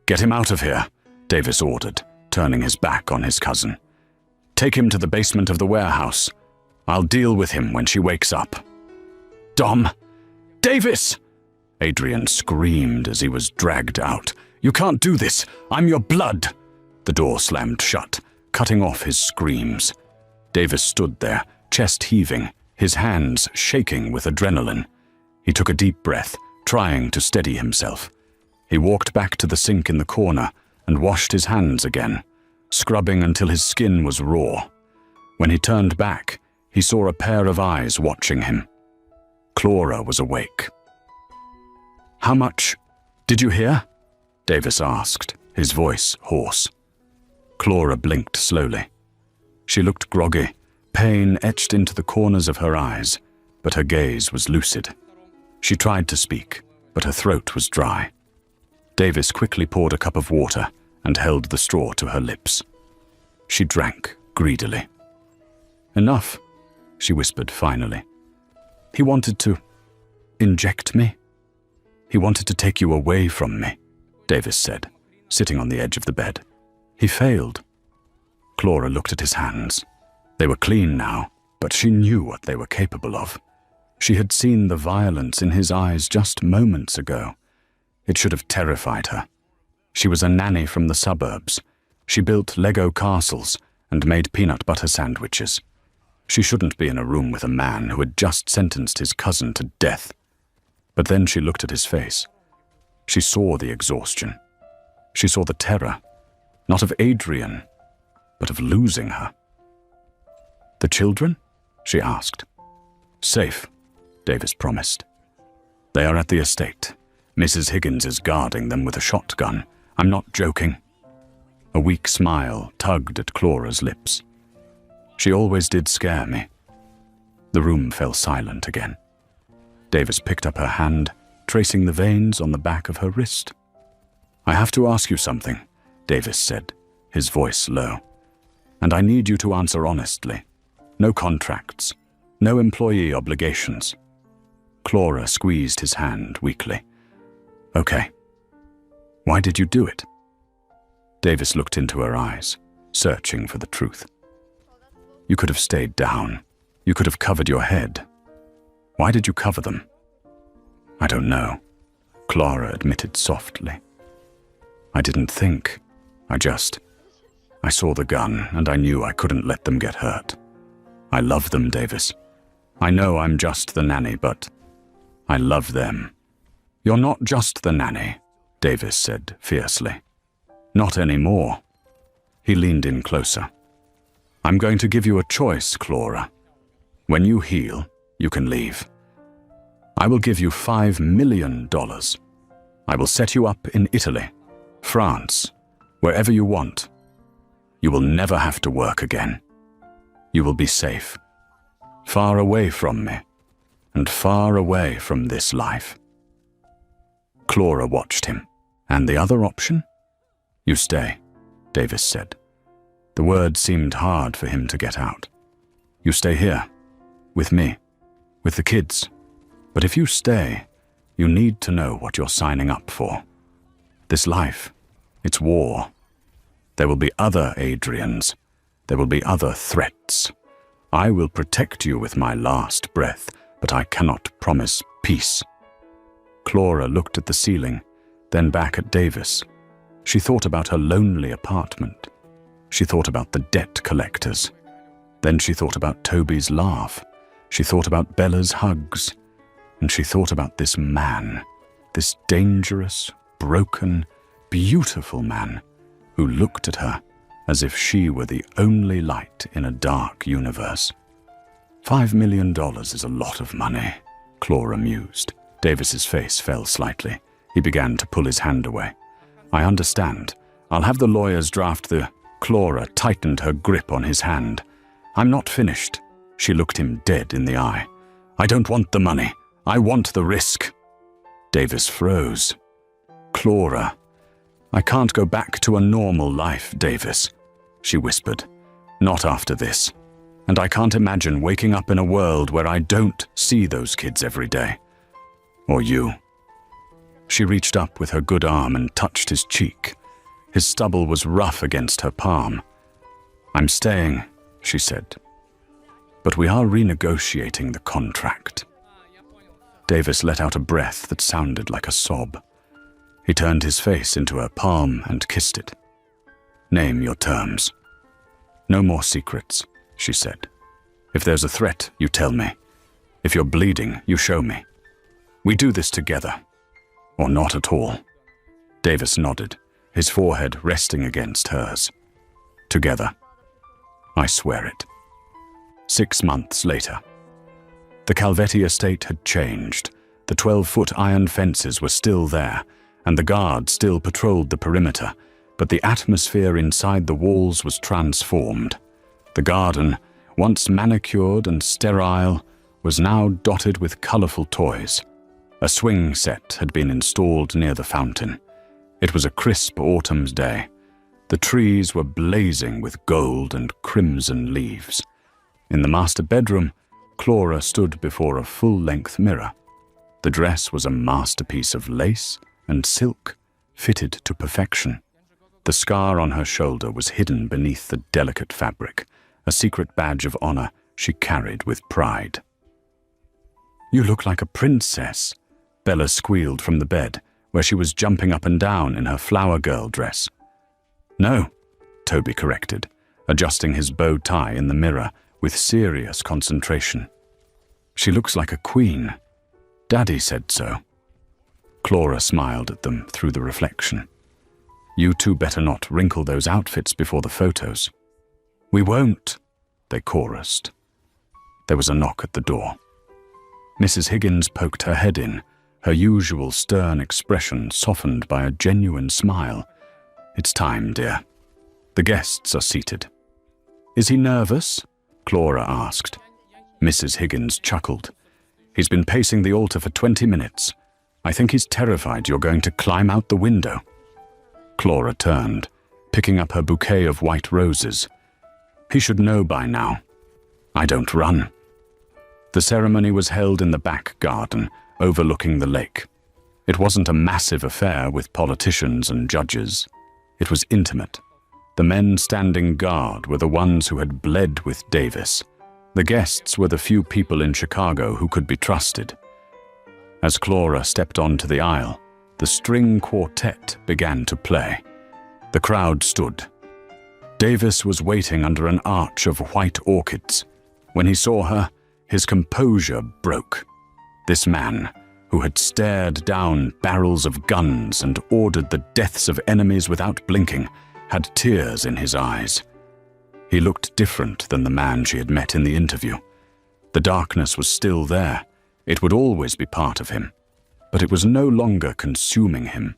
"Get him out of here," Davis ordered, turning his back on his cousin. "Take him to the basement of the warehouse. I'll deal with him when she wakes up." "Dom! Davis!" Adrian screamed as he was dragged out. "You can't do this! I'm your blood!" The door slammed shut, cutting off his screams. Davis stood there, chest heaving, his hands shaking with adrenaline. He took a deep breath, trying to steady himself. He walked back to the sink in the corner and washed his hands again, scrubbing until his skin was raw. When he turned back, he saw a pair of eyes watching him. Clara was awake. "How much? Did you hear?" Davis asked, his voice hoarse. Clara blinked slowly. She looked groggy, pain etched into the corners of her eyes, but her gaze was lucid. She tried to speak, but her throat was dry. Davis quickly poured a cup of water and held the straw to her lips. She drank greedily. "Enough," she whispered finally. "He wanted to inject me. He wanted to take you away from me," Davis said, sitting on the edge of the bed. "He failed." Clara looked at his hands. They were clean now, but she knew what they were capable of. She had seen the violence in his eyes just moments ago. It should have terrified her. She was a nanny from the suburbs. She built Lego castles and made peanut butter sandwiches. She shouldn't be in a room with a man who had just sentenced his cousin to death. But then she looked at his face. She saw the exhaustion. She saw the terror, not of Adrian, but of losing her. "The children?" she asked. "Safe," Davis promised. "They are at the estate. Mrs. Higgins is guarding them with a shotgun. I'm not joking." A weak smile tugged at Clara's lips. "She always did scare me." The room fell silent again. Davis picked up her hand, tracing the veins on the back of her wrist. "I have to ask you something," Davis said, his voice low. "And I need you to answer honestly. No contracts, no employee obligations." Clara squeezed his hand weakly. "Okay. Why did you do it?" Davis looked into her eyes, searching for the truth. "You could have stayed down. You could have covered your head. Why did you cover them?" "I don't know," Clara admitted softly. "I didn't think. I saw the gun and I knew I couldn't let them get hurt. I love them, Davis. I know I'm just the nanny, but I love them." "You're not just the nanny," Davis said fiercely. "Not anymore." He leaned in closer. "I'm going to give you a choice, Clara. When you heal, you can leave. I will give you $5 million. I will set you up in Italy, France, wherever you want. You will never have to work again. You will be safe, far away from me, and far away from this life." Clara watched him. "And the other option?" "You stay," Davis said. The word seemed hard for him to get out. "You stay here, with me, with the kids. But if you stay, you need to know what you're signing up for. This life, it's war. There will be other Adrians. There will be other threats. I will protect you with my last breath, but I cannot promise peace." Clara looked at the ceiling, then back at Davis. She thought about her lonely apartment. She thought about the debt collectors. Then she thought about Toby's laugh. She thought about Bella's hugs. And she thought about this man, this dangerous, broken, beautiful man who looked at her as if she were the only light in a dark universe. $5 million is a lot of money, Clara mused. Davis's face fell slightly. He began to pull his hand away. "I understand. I'll have the lawyers draft the—" Clara tightened her grip on his hand. "I'm not finished." She looked him dead in the eye. "I don't want the money. I want the risk." Davis froze. "Clara, I can't go back to a normal life, Davis," she whispered. "Not after this. And I can't imagine waking up in a world where I don't see those kids every day. Or you." She reached up with her good arm and touched his cheek. His stubble was rough against her palm. "I'm staying," she said. "But we are renegotiating the contract." Davis let out a breath that sounded like a sob. He turned his face into her palm and kissed it. "Name your terms." "No more secrets," she said. "If there's a threat, you tell me. If you're bleeding, you show me. We do this together. Or not at all." Davis nodded, his forehead resting against hers. "Together. I swear it." 6 months later. The Calvetti estate had changed. The 12-foot iron fences were still there, and the guards still patrolled the perimeter, but the atmosphere inside the walls was transformed. The garden, once manicured and sterile, was now dotted with colorful toys. A swing set had been installed near the fountain. It was a crisp autumn's day. The trees were blazing with gold and crimson leaves. In the master bedroom, Clara stood before a full-length mirror. The dress was a masterpiece of lace and silk, fitted to perfection. The scar on her shoulder was hidden beneath the delicate fabric, a secret badge of honor she carried with pride. "You look like a princess," Bella squealed from the bed, where she was jumping up and down in her flower girl dress. "No," Toby corrected, adjusting his bow tie in the mirror with serious concentration. "She looks like a queen. Daddy said so." Clara smiled at them through the reflection. "You two better not wrinkle those outfits before the photos." "We won't," they chorused. There was a knock at the door. Mrs. Higgins poked her head in, her usual stern expression softened by a genuine smile. "It's time, dear. The guests are seated." "Is he nervous?" Clara asked. Mrs. Higgins chuckled. "He's been pacing the altar for 20 minutes. I think he's terrified you're going to climb out the window." Clara turned, picking up her bouquet of white roses. "He should know by now. I don't run." The ceremony was held in the back garden, overlooking the lake. It wasn't a massive affair with politicians and judges. It was intimate. The men standing guard were the ones who had bled with Davis. The guests were the few people in Chicago who could be trusted. As Clara stepped onto the aisle, the string quartet began to play. The crowd stood. Davis was waiting under an arch of white orchids. When he saw her, his composure broke. This man, who had stared down barrels of guns and ordered the deaths of enemies without blinking, had tears in his eyes. He looked different than the man she had met in the interview. The darkness was still there. It would always be part of him. But it was no longer consuming him.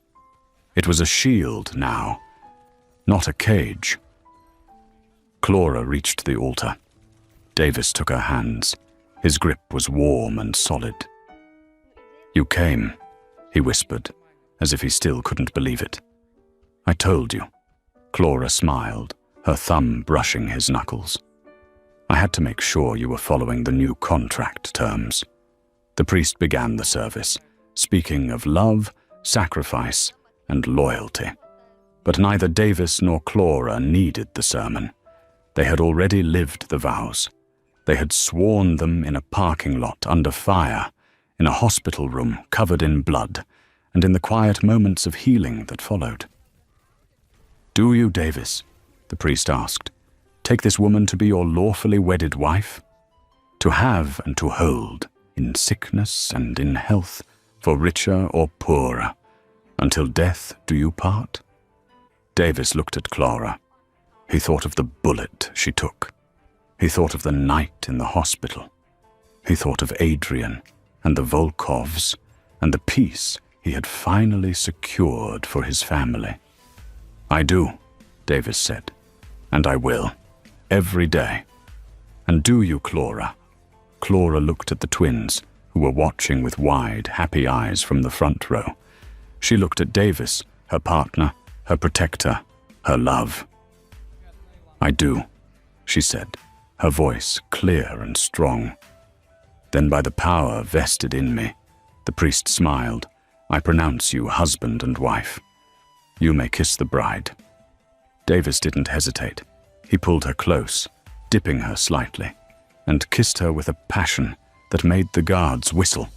It was a shield now, not a cage. Clara reached the altar. Davis took her hands. His grip was warm and solid. "You came," he whispered, as if he still couldn't believe it. "I told you." Clara smiled, her thumb brushing his knuckles. "I had to make sure you were following the new contract terms." The priest began the service, speaking of love, sacrifice, and loyalty. But neither Davis nor Clara needed the sermon. They had already lived the vows. They had sworn them in a parking lot under fire, in a hospital room covered in blood, and in the quiet moments of healing that followed. "Do you, Davis?" the priest asked. "Take this woman to be your lawfully wedded wife? To have and to hold, in sickness and in health, for richer or poorer, until death do you part?" Davis looked at Clara. He thought of the bullet she took. He thought of the night in the hospital. He thought of Adrian and the Volkovs and the peace he had finally secured for his family. "I do," Davis said, "and I will, every day." "And do you, Clara?" Clara looked at the twins, who were watching with wide, happy eyes from the front row. She looked at Davis, her partner, her protector, her love. "I do," she said, her voice clear and strong. "Then by the power vested in me," the priest smiled, "I pronounce you husband and wife. You may kiss the bride." Davis didn't hesitate. He pulled her close, dipping her slightly, and kissed her with a passion that made the guards whistle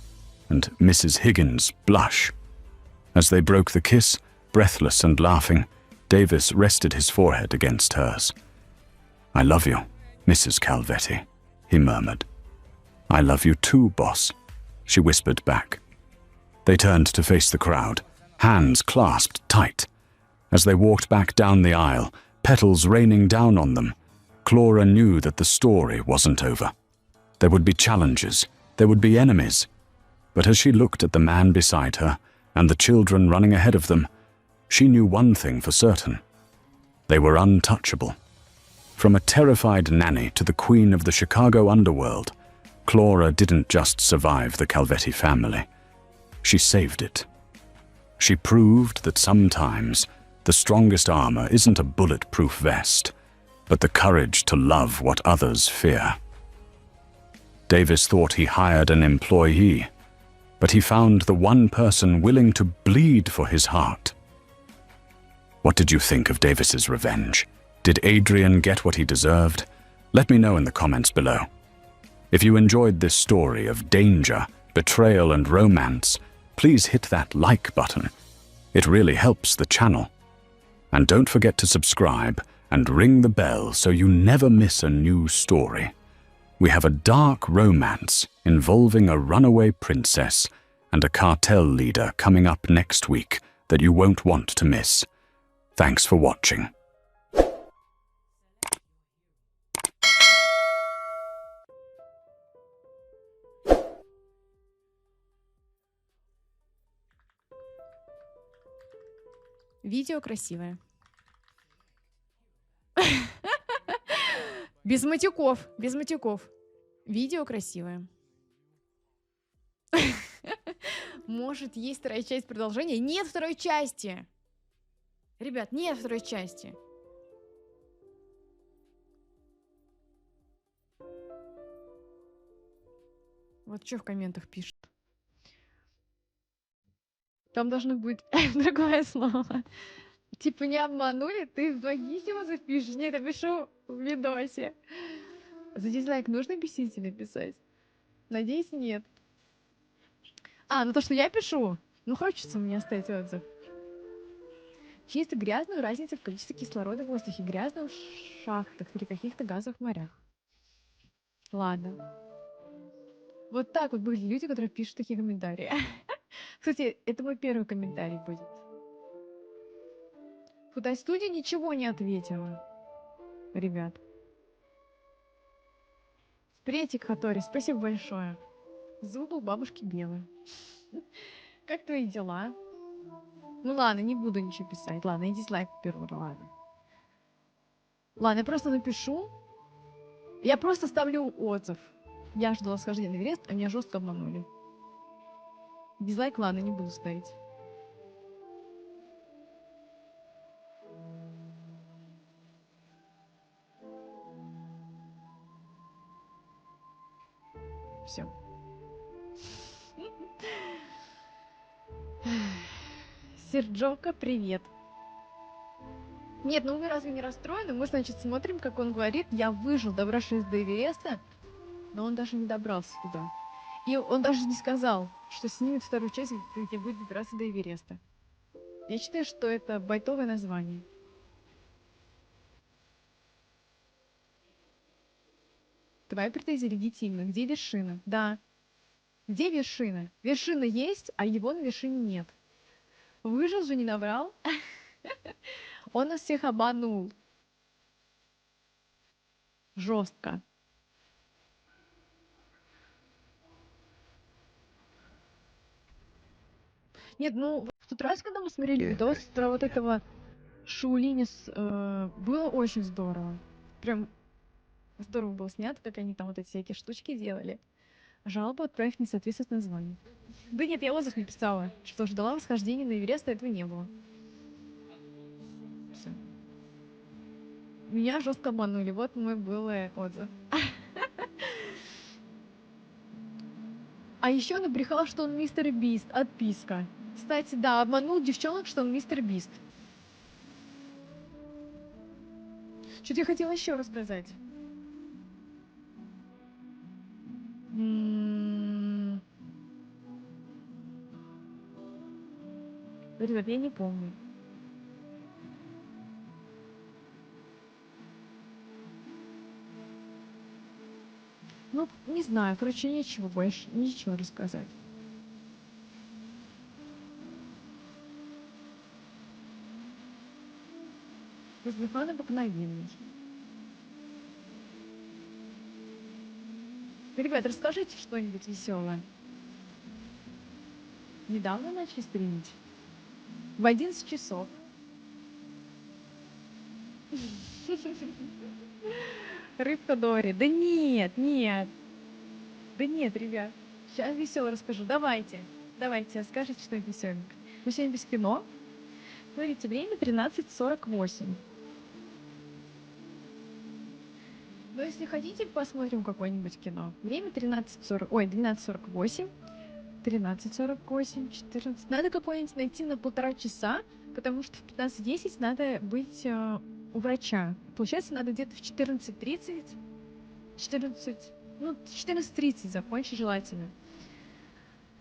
and Mrs. Higgins blush. As they broke the kiss, breathless and laughing, Davis rested his forehead against hers. "I love you, Mrs. Calvetti," he murmured. "I love you too, boss," she whispered back. They turned to face the crowd, hands clasped tight. As they walked back down the aisle, petals raining down on them, Clara knew that the story wasn't over. There would be challenges, There would be enemies. But as she looked at the man beside her and the children running ahead of them, she knew one thing for certain. They were untouchable. From a terrified nanny to the queen of the Chicago underworld, Clara didn't just survive the Calvetti family. She saved it. She proved that sometimes the strongest armor isn't a bulletproof vest, but the courage to love what others fear. Davis thought he hired an employee, but he found the one person willing to bleed for his heart. What did you think of Davis's revenge? Did Adrian get what he deserved? Let me know in the comments below. If you enjoyed this story of danger, betrayal, and romance, please hit that like button. It really helps the channel. And don't forget to subscribe and ring the bell so you never miss a new story. We have a dark romance involving a runaway princess and a cartel leader coming up next week that you won't want to miss. Thanks for watching. Видео красивое. Без матюков, без матюков. Видео красивое. Может, есть вторая часть продолжения? Нет второй части! Ребят, нет второй части. Вот что в комментах пишут. Там должно быть другое слово. Типа не обманули, ты в двоихимо запишешь. Нет, я пишу в видосе. За дизлайк нужно бесительно писать? Надеюсь, нет. А, ну то, что я пишу, ну хочется мне оставить отзыв. Чисто грязную разницу в количестве кислорода в воздухе, грязно в шахтах или каких-то газовых морях. Ладно. Вот так вот были люди, которые пишут такие комментарии. Кстати, это мой первый комментарий будет. Фотостудия ничего не ответила. Ребят. Спретик Хатори, спасибо большое. Зубы у бабушки белые. Как твои дела? Ну ладно, не буду ничего писать. Ладно, и дизлайк беру, ладно. Ладно, я просто напишу. Я просто ставлю отзыв. Я ждала схождения на Эверест, а меня жестко обманули. Дизлайк, ладно, не буду ставить. Все. Серджока, привет. Нет, ну мы разве не расстроены? Мы, значит, смотрим, как он говорит, я выжил, добравшись до Эвереста, но он даже не добрался туда. И он даже не сказал, что снимет вторую часть, где будет добираться до Эвереста. Я считаю, что это байтовое название. Твоя претензия легитимна. Где вершина? Да. Где вершина? Вершина есть, а его на вершине нет. Выжил же, не набрал. Он нас всех обманул. Жестко. Нет, ну, в тот раз, когда мы смотрели видос про вот этого Шаулинис, было очень здорово. Прям здорово было снято, как они там вот эти всякие штучки делали. Жалобу отправить не соответствует названию. Да нет, я отзыв не писала, что ждала восхождения на Эверест, а этого не было. Всё. Меня жестко обманули, вот мой был отзыв. А еще набрехал, что он мистер Бист. Отписка. Кстати, да, обманул девчонок, что он мистер Бист. Что-то я хотела еще рассказать. Ребят, я не помню. Ну, не знаю, короче, нечего больше, ничего рассказать. Воздухан обыкновенный. Ребят, расскажите что-нибудь веселое. Недавно начали стримить. В 11 часов. Рыбка Дори. Да нет, нет. Да нет, ребят. Сейчас весело расскажу. Давайте. Давайте, расскажите что-нибудь веселенькое. Мы сегодня без кино. Смотрите, время 13:48. Но если хотите, посмотрим какое-нибудь кино. Время 13:40. Ой, 12:48. 13:48, 14. Надо какое-нибудь найти на 1,5 часа, потому что в 15:10 надо быть у врача. Получается, надо где-то в 14:30, 14, ну, 14:30 закончить желательно.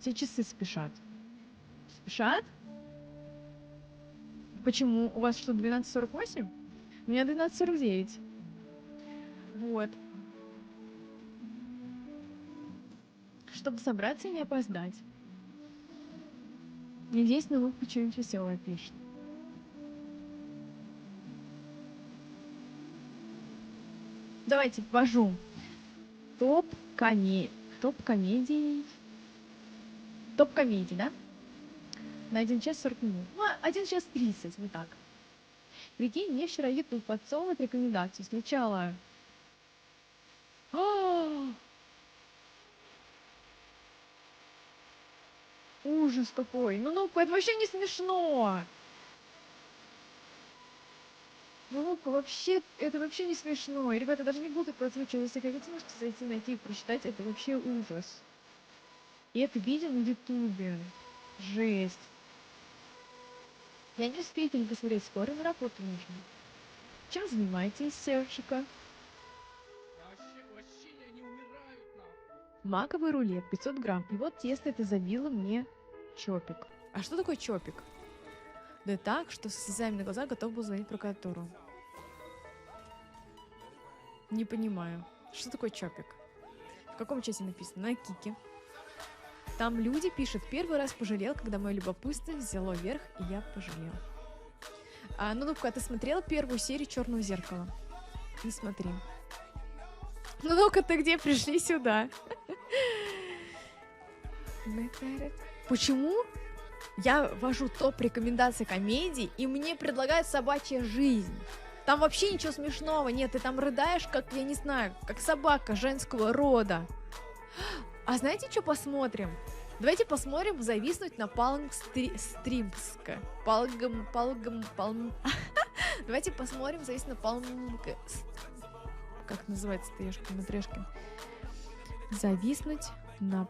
Все часы спешат. Спешат? Почему? У вас что, 12:48? У меня 12:49. Вот. Чтобы собраться и не опоздать. Надеюсь, на Луку что-нибудь веселое пишет. Давайте ввожу. Топ-комедий. Топ-комедий. Топ-комедий, да? На 1 час 40 минут. Ну, 1 час 30, вот так. Прикинь, мне вчера YouTube подсовывает рекомендацию. Сначала... Ужас какой. Ну, это вообще не смешно. Ну, вообще, это вообще не смешно. И, ребята, даже не буду прозвучать. Если хотите, можете зайти, найти и прочитать. Это вообще ужас. И это видео на Ютубе. Жесть. Я не успею посмотреть, скоро на работу нужно. Чем занимаетесь, Севчика? Маковый рулет, 500 грамм. И вот тесто это забило мне чопик. А что такое чопик? Да так, что со слезами на глазах готов был звонить в прокуратуру. Не понимаю. Что такое чопик? В каком чате написано? На Кике. Там люди пишут, первый раз пожалел, когда мое любопытство взяло верх, и я пожалел. Ну-ка, ты смотрела первую серию «Черного зеркала»? Не смотри. Ну-ка, ты где? Пришли сюда. Почему я ввожу топ рекомендаций комедий, и мне предлагают «Собачья жизнь»? Там вообще ничего смешного нет, ты там рыдаешь, как, я не знаю, как собака женского рода. А знаете, что посмотрим? Давайте посмотрим «Зависнуть на Палм-Стримска». Давайте посмотрим «Зависнуть на Палм...» Как называется трешка на трешке? «Зависнуть на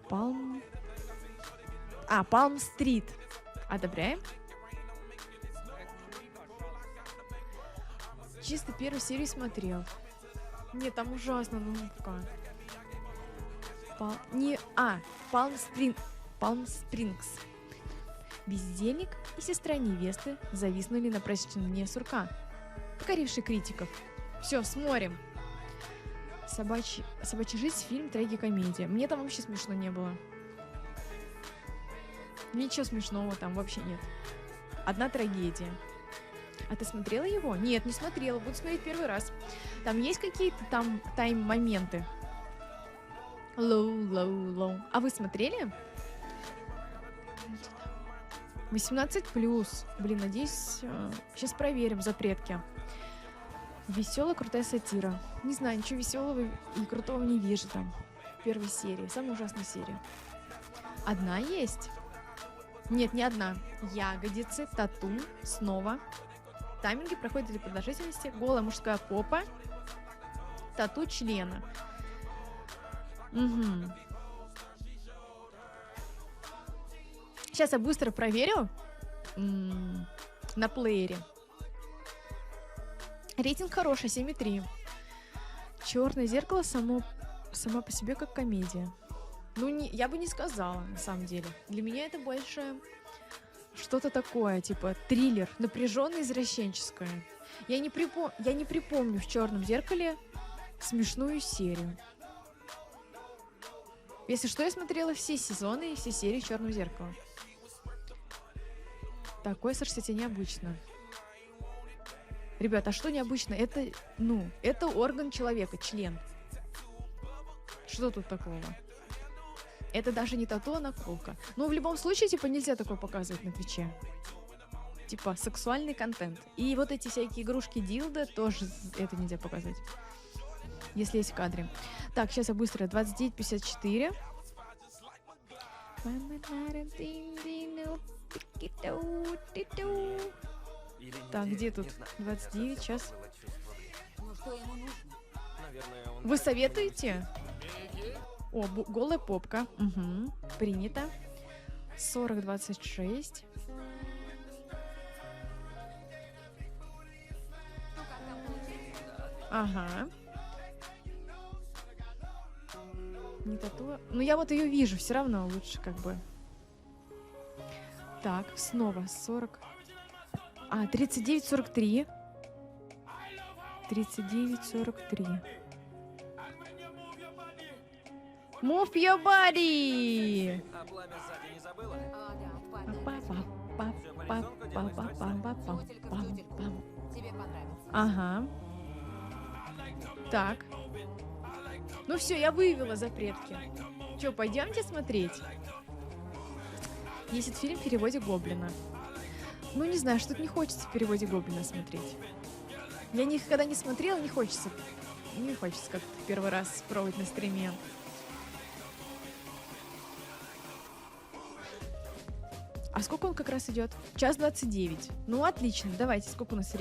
Палм-Стрит». Одобряем? Чисто первую серию смотрел. Нет, там ужасно, ну-ка. Палм-Спрингс. Бездельник и сестра невесты зависнули на праздничном сурка, покоривший критиков. Все, смотрим. Собачья жизнь, фильм, трагикомедия. Мне там вообще смешно не было. Ничего смешного там вообще нет. Одна трагедия. А ты смотрела его? Нет, не смотрела. Буду смотреть первый раз. Там есть какие-то там тайм-моменты? Лоу. А вы смотрели? 18+. Блин, надеюсь, сейчас проверим запретки. Веселая, крутая сатира. Не знаю, ничего веселого и крутого не вижу там. В первой серии. Самая ужасная серия. Одна есть? Нет, не одна. Ягодицы, тату, снова. Тайминги проходят для продолжительности. Голая мужская попа. Тату члена. Угу. Сейчас я быстро проверю на плеере. Рейтинг хороший, 7,3. «Черное зеркало» сама по себе как комедия. Ну, я бы не сказала, на самом деле. Для меня это больше что-то такое, типа триллер, напряженное, извращенческое. Я не припомню в «Черном зеркале» смешную серию. Если что, я смотрела все сезоны и все серии «Черного зеркала». Такое, кстати, необычно. Ребята, а что необычно? Это орган человека, член. Что тут такого? Это даже не тату, а наколка. Но в любом случае, типа, нельзя такое показывать на Твиче. Типа, сексуальный контент. И вот эти всякие игрушки дилда тоже это нельзя показать. Если есть в кадре. Так, сейчас я быстро. 29:54. Так, где тут? 29, сейчас. Вы советуете? О, голая попка. Угу. Принято. 40:26. Ага. Не тату. Ну, я вот ее вижу, все равно лучше как бы. Так, снова 40. 39:43. 39:43. Move your body! А пламя сзади не забыла? Тебе понравится. Ага. Так. Ну все, я выявила запретки. Че, пойдемте смотреть? Есть этот фильм в переводе Гоблина. Ну, не знаю, что-то не хочется в переводе Гоблина смотреть. Я никогда не смотрела, не хочется. Не хочется как-то первый раз пробовать на стриме. А сколько он как раз идет? 1:29. Ну, отлично. Давайте, сколько у нас